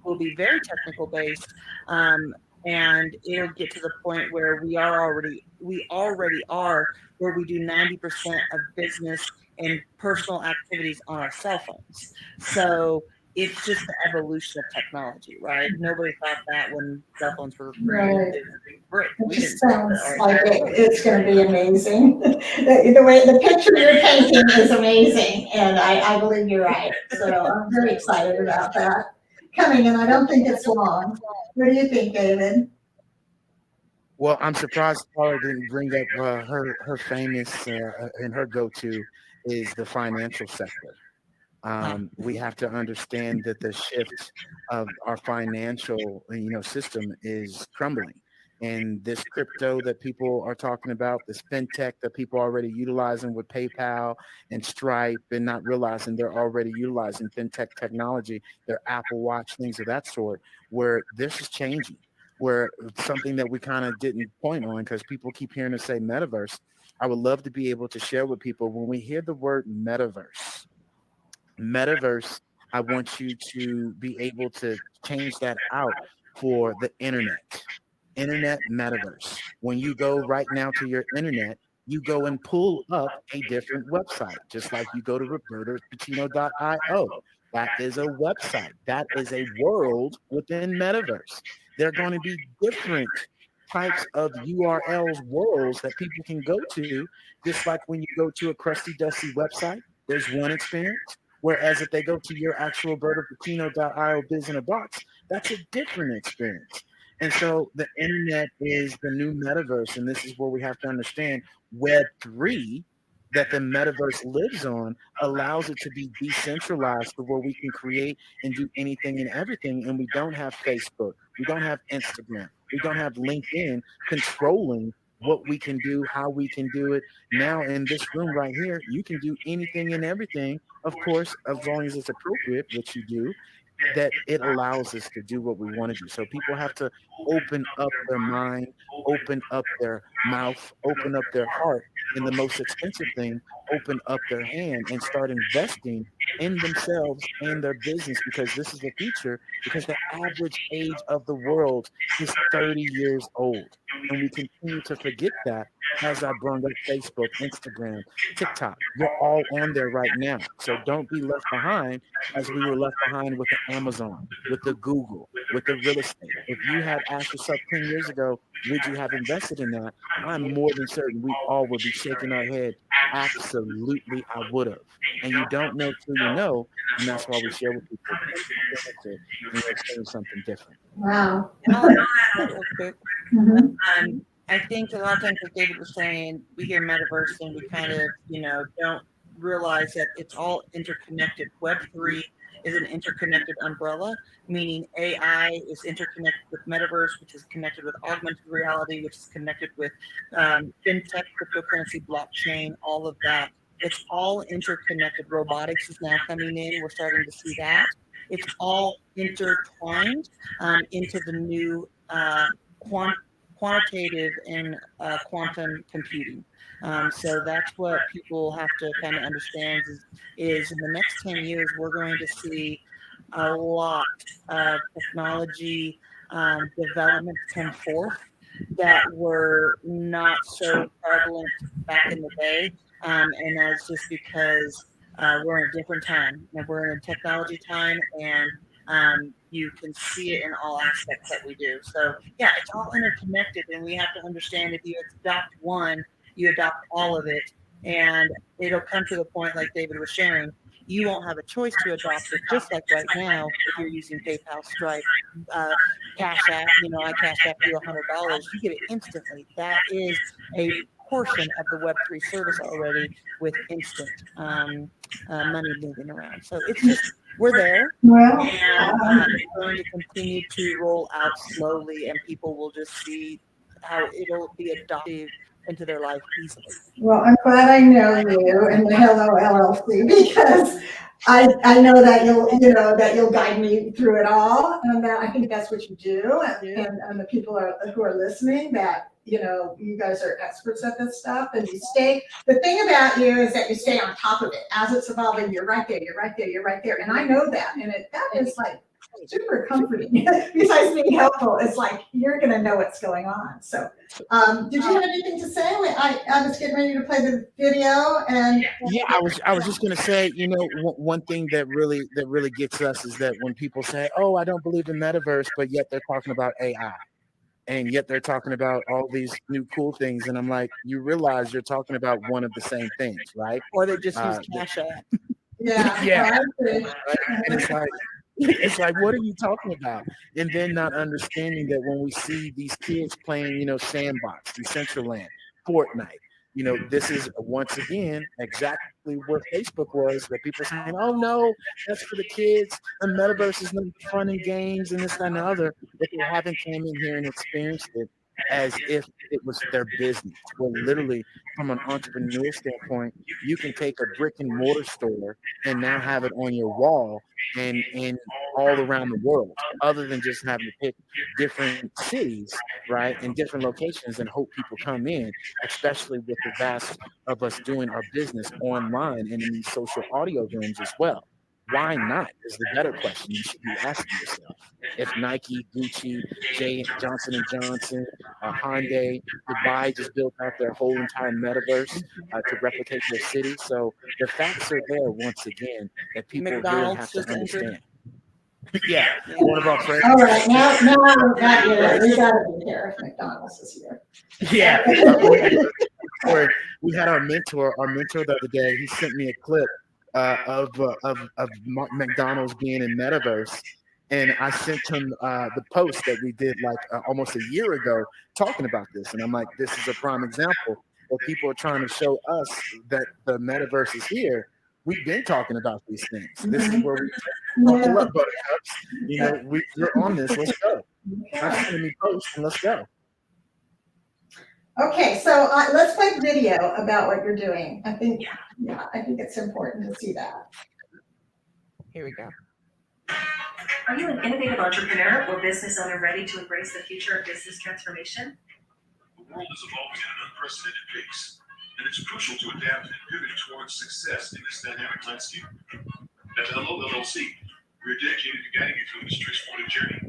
will be very technical based, and it'll get to the point where we already are where we do 90% of business and personal activities on our cell phones. So it's just the evolution of technology, right? Nobody thought that when cell phones were created. Right. It We just didn't think sounds that our like entire world. it's going to be amazing. The way the picture you're painting is amazing, and I believe you're right. So I'm very excited about that coming, and I don't think it's long. What do you think, David? Well, I'm surprised Paula didn't bring up her famous and her go-to is the financial sector. We have to understand that the shift of our financial system is crumbling, and this crypto that people are talking about, this fintech that people are already utilizing with PayPal and Stripe, and not realizing they're already utilizing fintech technology, their Apple Watch, things of that sort, where this is changing, where it's something that we kind of didn't point on because people keep hearing us say metaverse. I would love to be able to share with people when we hear the word metaverse, I want you to be able to change that out for the internet metaverse. When you go right now to your internet, you go and pull up a different website, just like you go to robertopatino.io. That is a website. That is a world within metaverse. There are going to be different types of URLs, worlds that people can go to, just like when you go to a crusty, dusty website, there's one experience. Whereas if they go to your actual robertopatino.io biz in a box, that's a different experience. And so the internet is the new metaverse. And this is where we have to understand Web3 that the metaverse lives on allows it to be decentralized to where we can create and do anything and everything. And we don't have Facebook. We don't have Instagram. We don't have LinkedIn controlling what we can do, how we can do it. Now in this room right here, you can do anything and everything, of course, as long as it's appropriate, which you do, that it allows us to do what we want to do. So people have to open up their mind, open up their mouth, open up their heart. And the most expensive thing, open up their hand and start investing in themselves and their business, because this is the future, because the average age of the world is 30 years old. And we continue to forget that as I brought up Facebook, Instagram, TikTok. You're all on there right now. So don't be left behind as we were left behind with the Amazon, with the Google, with the real estate. If you had asked yourself 10 years ago, would you have invested in that? I'm more than certain we all would be shaking our head. Absolutely, I would have. And you don't know till you know. And that's why we share with people. Just benefit and you'll experience something different. Wow. And I'll add to that real quick. Mhm. I think a lot of times, like David was saying, we hear metaverse and we kind of, don't realize that it's all interconnected. Web3 is an interconnected umbrella, meaning AI is interconnected with metaverse, which is connected with augmented reality, which is connected with fintech, cryptocurrency, blockchain, all of that. It's all interconnected. Robotics is now coming in. We're starting to see that. it's all intertwined into the new quantitative and quantum computing. So that's what people have to kind of understand is in the next 10 years, we're going to see a lot of technology developments come forth that were not so prevalent back in the day. And that's just because we're in a different time and we're in a technology time, and you can see it in all aspects that we do. So yeah, it's all interconnected, and we have to understand if you adopt one, you adopt all of it, and it'll come to the point like David was sharing. You won't have a choice to adopt it. Just like right now, if you're using PayPal, Stripe, uh, Cash App, I Cash App you $100, you get it instantly. That is a portion of the Web3 service already with instant money moving around. So it's just, we're there, Well, and it's going to continue to roll out slowly, and people will just see how it'll be adopted into their life easily. well, I'm glad I know you and the Hello LLC because I know that you'll guide me through it all, and that I think that's what you do, and the people who are listening, that you guys are experts at this stuff, and you stay. The thing about you is that you stay on top of it as it's evolving. You're right there. You're right there. You're right there, and I know that, and that is like super comforting. Besides being helpful, it's like you're going to know what's going on. So, did you have anything to say? I was getting ready to play the video, and Yeah, I was just gonna say, one thing that really gets us is that when people say, "Oh, I don't believe in metaverse," but yet they're talking about AI, and yet they're talking about all these new cool things, and I'm like, you realize you're talking about one of the same things, right? Or they just use The- Cash App. yeah, yeah, I agree. right? And it's like, what are you talking about? And then not understanding that when we see these kids playing, Sandbox, Decentraland, Fortnite, this is once again exactly where Facebook was. That people saying, "Oh no, that's for the kids. The metaverse is no fun and games and this, that, and the other," but they haven't came in here and experienced it as if it was their business. Well, literally, from an entrepreneur standpoint, you can take a brick and mortar store and now have it on your wall and all around the world, other than just having to pick different cities, right, and different locations and hope people come in, especially with the vast of us doing our business online and in these social audio rooms as well. Why not is the better question you should be asking yourself. If Nike, Gucci, Johnson and Johnson, Hyundai, Dubai just built out their whole entire metaverse to replicate their city, so the facts are there once again that people really McDonald's have to just entered. understand. Yeah, Yeah. one of our friends. All right, now we've got you. We got to be here if McDonald's is here. Yeah, we had our mentor. Our mentor the other day, he sent me a clip of McDonald's being in metaverse, and I sent him the post that we did like almost a year ago talking about this, and I'm like, this is a prime example where people are trying to show us that the metaverse is here. We've been talking about these things. This is where we buckle Yeah. up, buttercups. We're on this. Let's go. Stop sending me posts and let's go. Okay, so let's play the video about what you're doing. I think it's important to see that. Here we go. Are you an innovative entrepreneur or business owner ready to embrace the future of business transformation? The world is evolving at an unprecedented pace, and it's crucial to adapt and pivot towards success in this dynamic landscape. At Hello LLC, we're dedicated to guiding you through this transformative journey,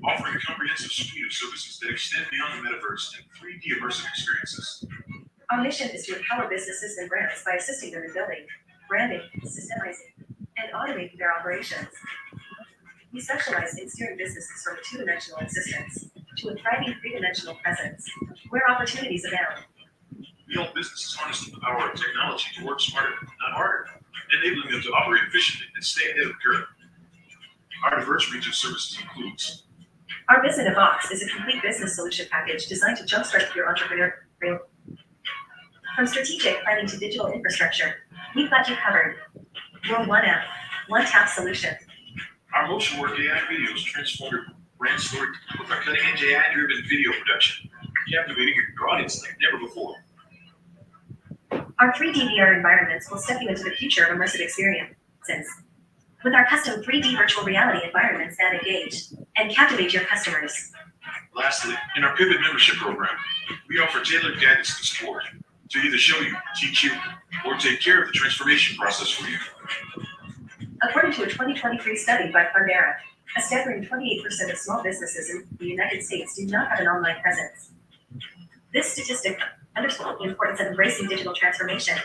offering a comprehensive suite of services that extend beyond the metaverse and 3D immersive experiences. Our mission is to empower businesses and brands by assisting them in building, branding, systemizing, and automating their operations. We specialize in steering businesses from a two-dimensional existence to a thriving three-dimensional presence, where opportunities abound. We help businesses harness the power of technology to work smarter, not harder, enabling them to operate efficiently and stay ahead of the curve. Our diverse range of services includes Our Biz in a Box is a complete business solution package designed to jumpstart your entrepreneurial. From strategic planning to digital infrastructure, we've got you covered. We're one app, one tap solution. our motion work AI videos transform your brand story with our cutting-edge AI-driven video production, captivating your audience like never before. Our 3D VR environments will step you into the future of immersive experiences. with our custom 3D virtual reality environments that engage and captivate your customers. Lastly, in our Pivot membership program, we offer tailored guidance and support to either show you, teach you, or take care of the transformation process for you. According to a 2023 study by Fundera, a staggering 28% of small businesses in the United States do not have an online presence. This statistic underscores the importance of embracing digital transformation.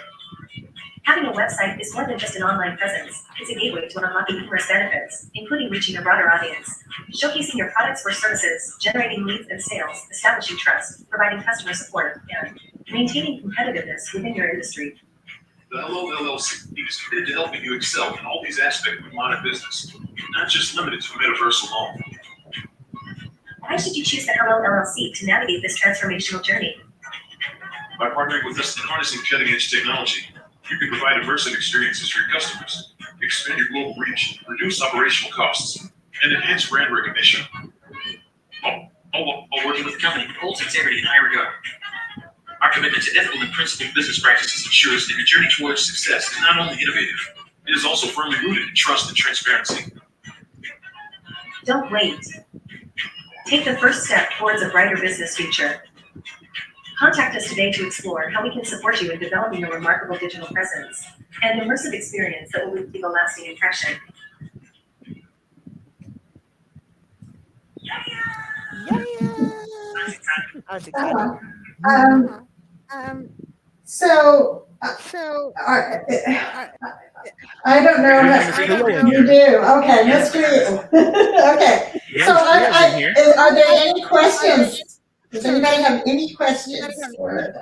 Having a website is more than just an online presence. It's a gateway to unlocking numerous benefits, including reaching a broader audience, showcasing your products or services, generating leads and sales, establishing trust, providing customer support, and maintaining competitiveness within your industry. The Hello LLC is committed to helping you excel in all these aspects of modern business, not just limited to Metaverse alone. Why should you choose the Hello LLC to navigate this transformational journey? By partnering with us in harnessing cutting-edge technology, you can provide immersive experiences for your customers, expand your global reach, reduce operational costs, and enhance brand recognition. All working with a company that holds integrity in high regard. Our commitment to ethical and principled business practices ensures that your journey towards success is not only innovative, it is also firmly rooted in trust and transparency. Don't wait. Take the first step towards a brighter business future. Contact us today to explore how we can support you in developing a remarkable digital presence and immersive experience that will leave a lasting impression. Yeah. I was Uh-huh. excited. So I don't know what you do. Okay, Miss Cleo. Okay. So are there any questions? Does anybody have any questions for the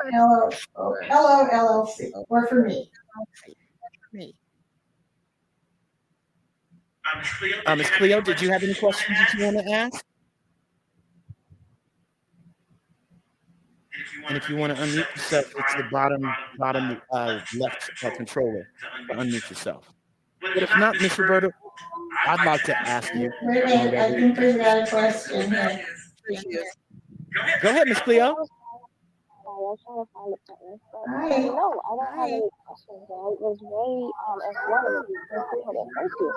Hello LLC or for me? Ms. Cleo, did you have any questions that you want to ask? And if you want to unmute yourself, it's the bottom left controller to unmute yourself. But if not, Miss Roberta, I'd like to ask you. Wait, I think we've got a question here. Go ahead, Miss Cleo. I was trying to find a partner, but Hi. no, I don't have any questions. It was very informative. Thank you.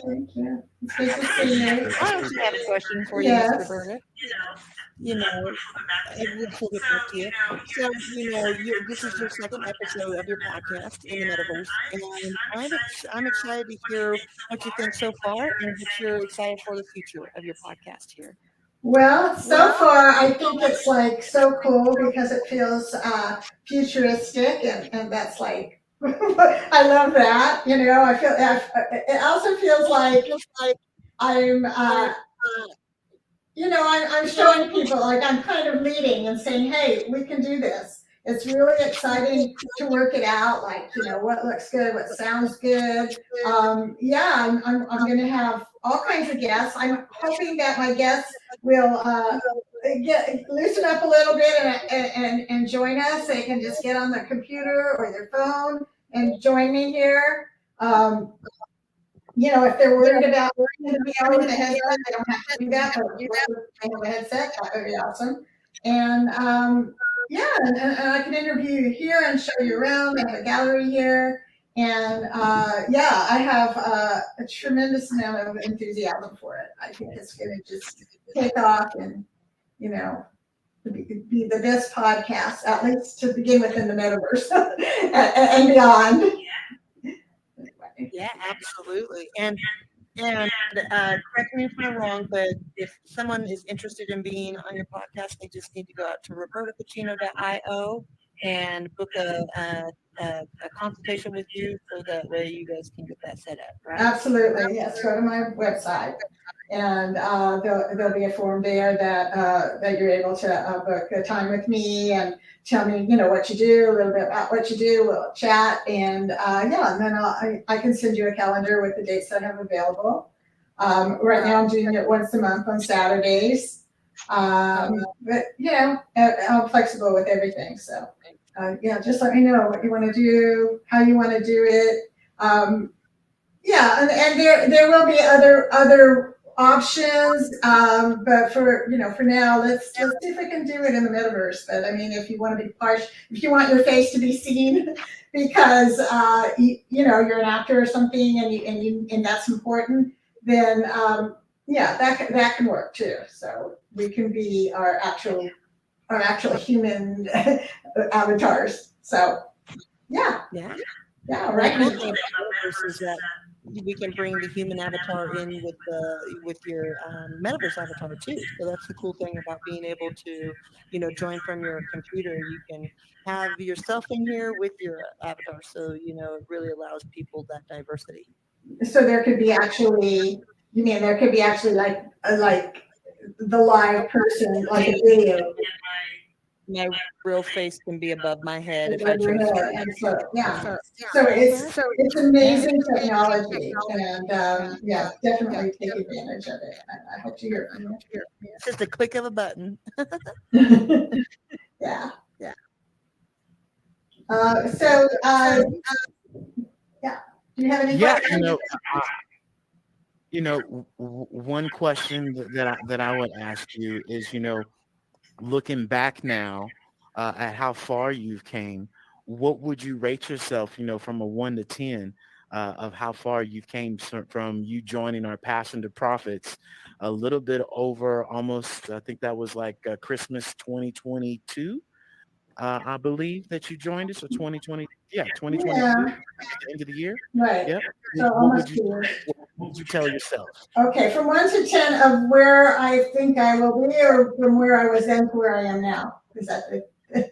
Thank you. It's good to see you. I also have a question for you, Yes. Mr. Roberta. So, this is your second episode of your podcast in the Metaverse, and I'm excited to hear what you think so far and what you're excited for the future of your podcast here. Well, so far I think it's like so cool because it feels futuristic, and that's like I love that. I feel it also feels like I'm I'm showing people, like I'm kind of leading and saying, hey, we can do this. It's really exciting to work it out, like, what looks good, what sounds good. I'm going to have all kinds of guests. I'm hoping that my guests will loosen up a little bit and join us. They can just get on their computer or their phone and join me here. If they're worried about having a headset, they don't have to do that, but if they have a headset, that would be awesome. And and I can interview you here and show you around. I have a gallery here. And I have a tremendous amount of enthusiasm for it. I think it's going to just take off and, be the best podcast, at least to begin with in the Metaverse and beyond. Yeah, absolutely. And correct me if I'm wrong, but if someone is interested in being on your podcast, they just need to go out to robertapacino.io and book a consultation with you, so that way you guys can get that set up, right? Absolutely, yes. Go to my website, and there'll be a form there that you're able to book a time with me and tell me, what you do, a little bit about what you do. We'll chat, and and then I can send you a calendar with the dates that I have available. Right now, I'm doing it once a month on Saturdays, but I'm flexible with everything. So just let me know what you want to do, how you want to do it. And there will be other options. But for now, let's see if we can do it in the metaverse. But I mean, if you want to be partial, if you want your face to be seen, because you're an actor or something, and that's important, then yeah, that can work too. So we can be our actual human avatars. So yeah, Yeah. yeah, Well, the right. cool thing about Metaverse is that we can bring the human avatar in with your Metaverse avatar too. So that's the cool thing about being able to, join from your computer. You can have yourself in here with your avatar. So, it really allows people that diversity. So there could be actually, you mean there could be actually like the live person, like a video My real face can be above my head if I over choose to. here, and so yeah, So, so yeah. it's amazing technology, and yeah, definitely take advantage of it. I hope to hear from It's just a click of a button. you. Yeah. Yeah. So yeah, do you have any Yeah, questions? one question that I would ask you is, looking back now at how far you've came, what would you rate yourself, from a 1 to 10 of how far you've came from you joining our Passion to Profits a little bit over almost, I think that was like Christmas 2022. I believe that you joined us, or 2020, yeah, 2022, Yeah, at the end of the year. right. Yep. So What would almost you 2 years. what would you tell yourself? Okay, from 1 to 10 of where I think I will be, or from where I was then to where I am now. Is that the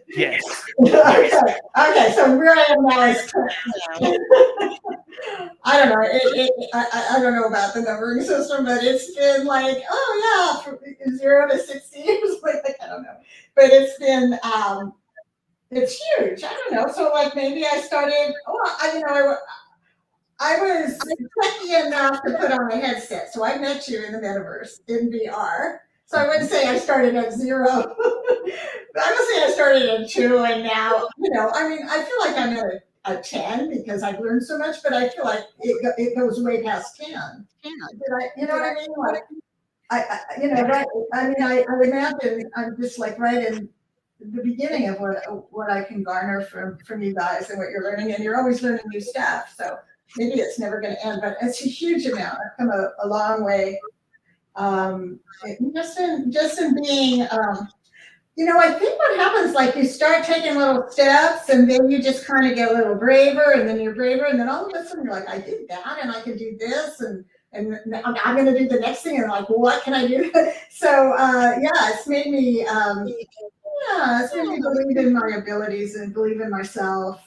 Yes. okay? Yes. Okay, so where I am now is 10. I don't know. I don't know about the numbering system, but it's been like, oh yeah, from 0 to 60 years. Like I don't know, but it's huge. I don't know. So like maybe I started. Oh, I was lucky enough to put on a headset, so I met you in the metaverse in VR. So I wouldn't say I started at 0. But I would say I started at 2, and now, I mean, I feel like I'm at a 10 because I've learned so much, but I feel like it goes way past 10. You know what I mean? Like, right? I mean, I imagine I'm just like right in the beginning of what I can garner from you guys and what you're learning, and you're always learning new stuff. So maybe it's never going to end, but it's a huge amount. I've come a long way, just in being. I think what happens, like you start taking little steps, and then you just kind of get a little braver, and then you're braver, and then all of a sudden you're like, I did that, and I can do this, and I'm going to do the next thing, and like, well, what can I do? So yeah, it's made me believe in my abilities and believe in myself.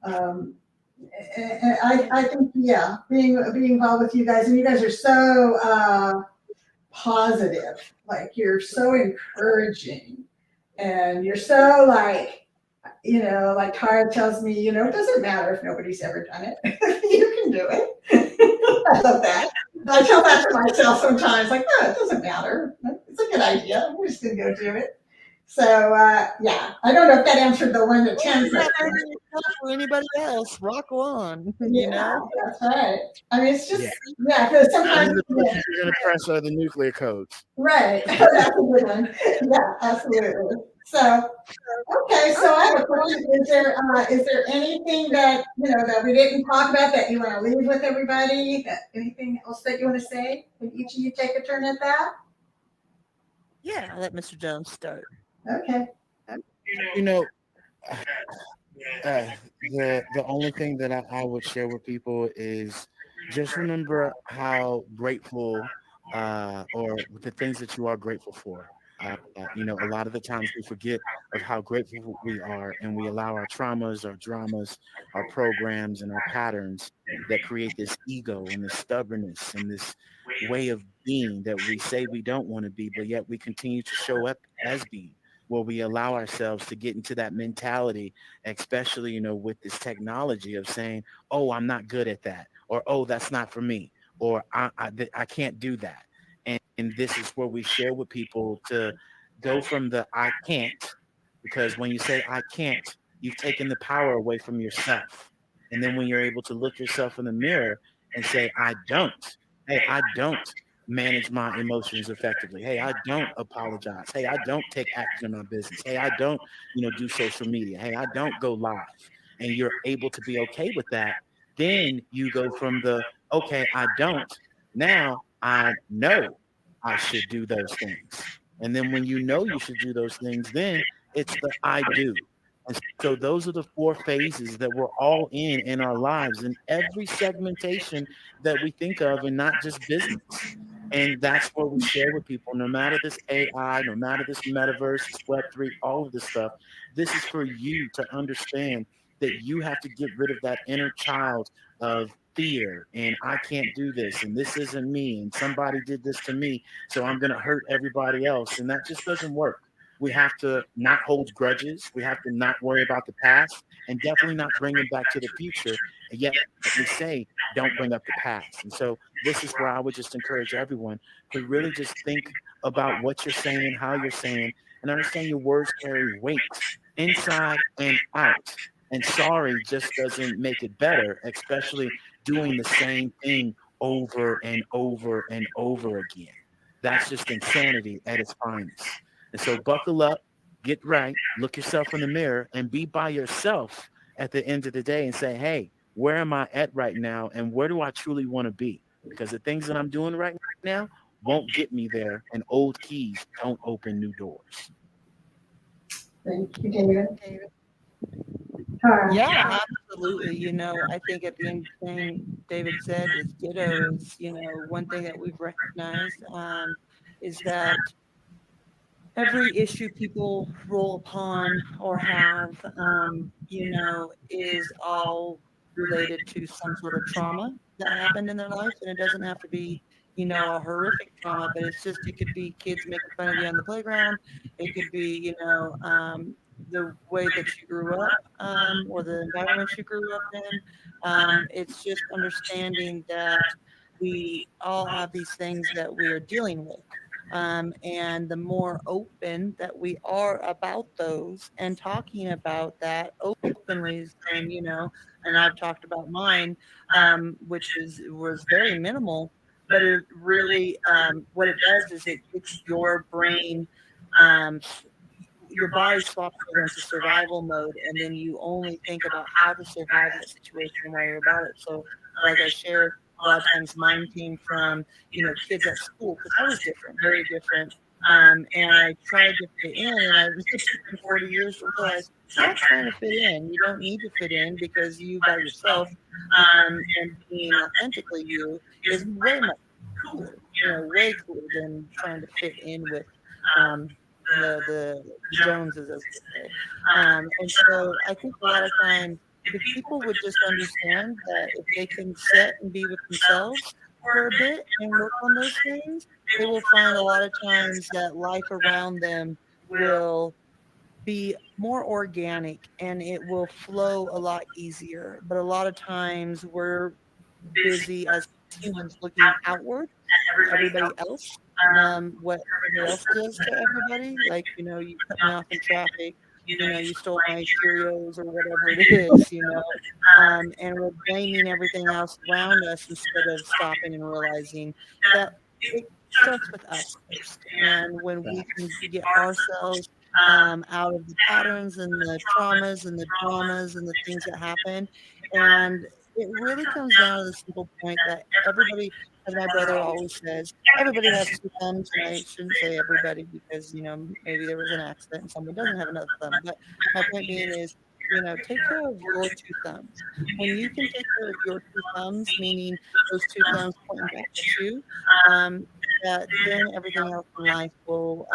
Um, and I think, yeah, being involved with you guys, and you guys are so positive, like you're so encouraging, and you're so like Tara tells me, it doesn't matter if nobody's ever done it. You can do it. I love that. I tell that to myself sometimes, like, it doesn't matter. It's a good idea. We're just gonna go do it. So yeah, I don't know if that answered the 1 to 10 Not question. hurting yourself or anybody else. Rock on. Yeah, that's right. I mean, it's Yeah. just because None sometimes of the buttons you're going to press are the nuclear codes. right. That's a good one. Yeah, absolutely. So okay, so I have a question. Is there anything that we didn't talk about that you want to leave with everybody? Anything else that you want to say? Can each of you take a turn at that? Yeah, I'll let Mr. Jones start. Okay. You know, uh, the only thing that I would share with people is just remember how grateful or the things that you are grateful for. A lot of the times we forget of how grateful we are, and we allow our traumas, our dramas, our programs, and our patterns that create this ego and this stubbornness and this way of being that we say we don't want to be, but yet we continue to show up as being, where we allow ourselves to get into that mentality, especially, with this technology of saying, oh, I'm not good at that, or, oh, that's not for me, or I can't do that. And this is where we share with people to go from the I can't, because when you say I can't, you've taken the power away from yourself. And then when you're able to look yourself in the mirror and say, I don't, hey, I don't, manage my emotions effectively. Hey, I don't apologize. Hey, I don't take action in my business. Hey, I don't, do social media. Hey, I don't go live. And you're able to be okay with that. Then you go from the, okay, I don't. Now I know I should do those things. And then when you know you should do those things, then it's the I do. And so those are the four phases that we're all in our lives, in every segmentation that we think of, and not just business. And that's what we share with people. No matter this AI, no matter this metaverse, this Web3, all of this stuff, this is for you to understand that you have to get rid of that inner child of fear and I can't do this and this isn't me and somebody did this to me, so I'm going to hurt everybody else. And that just doesn't work. We have to not hold grudges. We have to not worry about the past and definitely not bring it back to the future. And yet we say, don't bring up the past. And so this is where I would just encourage everyone to really just think about what you're saying, how you're saying, and understand your words carry weight inside and out. And sorry just doesn't make it better, especially doing the same thing over and over and over again. That's just insanity at its finest. And so buckle up, get right, look yourself in the mirror, and be by yourself at the end of the day and say, hey, where am I at right now? And where do I truly want to be? Because the things that I'm doing right now won't get me there. And old keys don't open new doors. Thank you, David. Tara. Yeah, absolutely. I think at the end of the thing David said is ditto is, one thing that we've recognized is that every issue people roll upon or have, is all related to some sort of trauma that happened in their life. And it doesn't have to be, a horrific trauma, but it could be kids making fun of you on the playground. It could be, the way that you grew up, or the environment you grew up in. It's just understanding that we all have these things that we are dealing with. And the more open that we are about those and talking about that openly, saying, and I've talked about mine, which was very minimal, but it really, what it does is it gets your brain, um, your body swaps over into survival mode, and then you only think about how to survive that situation while you're about it. So, like I shared, a lot of times mine came from, kids at school because I was different, very different. And I tried to fit in, and I was just took 40 years to realize stop trying to fit in. You don't need to fit in because you by yourself, and being authentically you is way much cooler, way cooler than trying to fit in with um, the Joneses, as they say. And so I think a lot of times, if people would just understand that if they can sit and be with themselves for a bit and work on those things, they will find a lot of times that life around them will be more organic and it will flow a lot easier. But a lot of times we're busy as humans looking outward at everybody else, what everybody else does to everybody. Like, you cut me off in traffic, you stole my Cheerios or whatever it is, and we're blaming everything else around us instead of stopping and realizing that it starts with us first. And when we can get ourselves out of the patterns and the traumas and the dramas and the things that happen, and it really comes down to the simple point that everybody, as my brother always says, everybody has two thumbs, and I shouldn't say everybody because, maybe there was an accident and someone doesn't have another thumb. But my point being is, take care of your two thumbs. When you can take care of your two thumbs, meaning those two thumbs pointing back at you, um, that then everything else in life will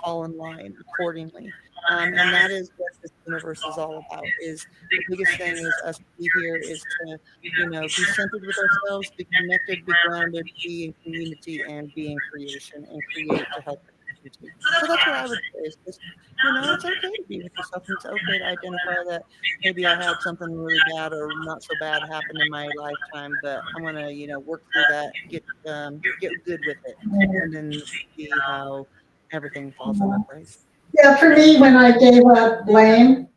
fall in line accordingly. And that is what this universe is all about. Is the biggest thing is us to be here is to, be centered with ourselves, be connected, be grounded, be in community, and be in creation and create to help the community. So that's what I would say is just, it's okay to be with yourself. And it's okay to identify that maybe I had something really bad or not so bad happen in my lifetime, but I'm gonna, work through that, get good with it, and then see how everything falls into place. Yeah, for me, when I gave up blame,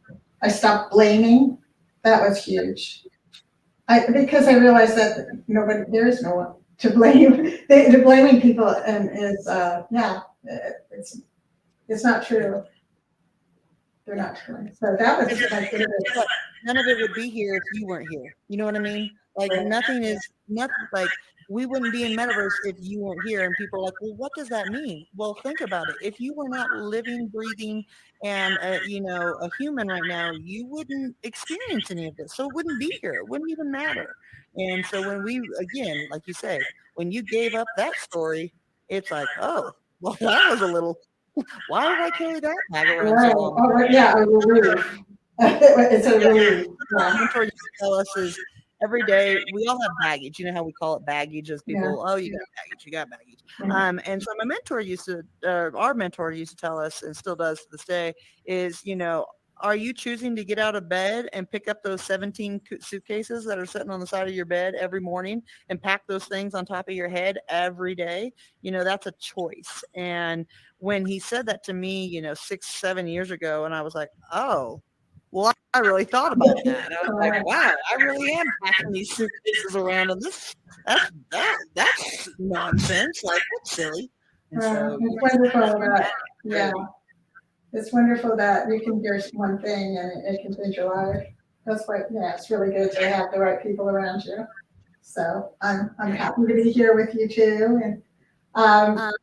I stopped blaming. That was huge. Because I realized that nobody, there is no one. to blame. The blaming people is yeah, it's not true. They're not true. So that was Because like guess what? None of it would be here if you weren't here. You know what I mean? Like nothing is nothing like we wouldn't be in Metaverse if you weren't here. And people are like, well, what does that mean? Well, think about it. If you were not living, breathing, and a human right now, you wouldn't experience any of this. So it wouldn't be here. It wouldn't even matter. And so when we, again, like you say, when you gave up that story, it's like, oh, well, that was a little. Why did I carry that bag around so right. long? Oh, yeah, a relief. It's a Yeah, relief. my Yeah. mentor used to tell us is every day we all have baggage. You know how we call it baggage as Yeah. people, oh, you got baggage, you got baggage. And so my mentor our mentor used to tell us, and still does to this day, is, are you choosing to get out of bed and pick up those 17 suitcases that are sitting on the side of your bed every morning and pack those things on top of your head every day? That's a choice. And when he said that to me, 6, 7 years ago, and I was like, oh, well, I really thought about that. And I was like, Right. wow, I really am packing these suitcases around, and that's nonsense. Like that's silly. And so It's yes, wonderful that's that, yeah, true. it's wonderful that you can hear one thing and it can change your life. That's why, yeah, it's really good to have the right people around you. So I'm happy to be here with you too. And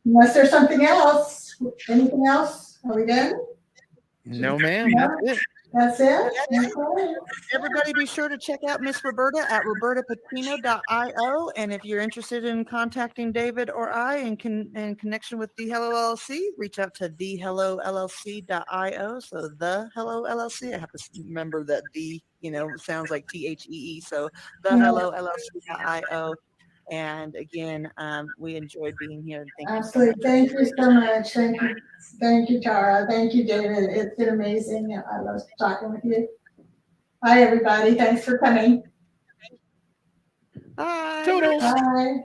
unless there's something else, anything else? Are we done? No, ma'am, No, that's it. that's it. Well, Okay. everybody be sure to check out Miss Roberta at robertapatino.io. And if you're interested in contacting David or I in connection with The Hello LLC, reach out to thehellollc.io. So The Hello LLC. I have to remember that sounds like THEE. So Yeah, thehellollc.io. And again, we enjoyed being here. And thank you so absolutely. much. Thank you so much. Thank you. Thank you, Tara. Thank you, David. It's been amazing. I love talking with you. Bye, everybody. Thanks for coming. Bye. Toodles. Bye.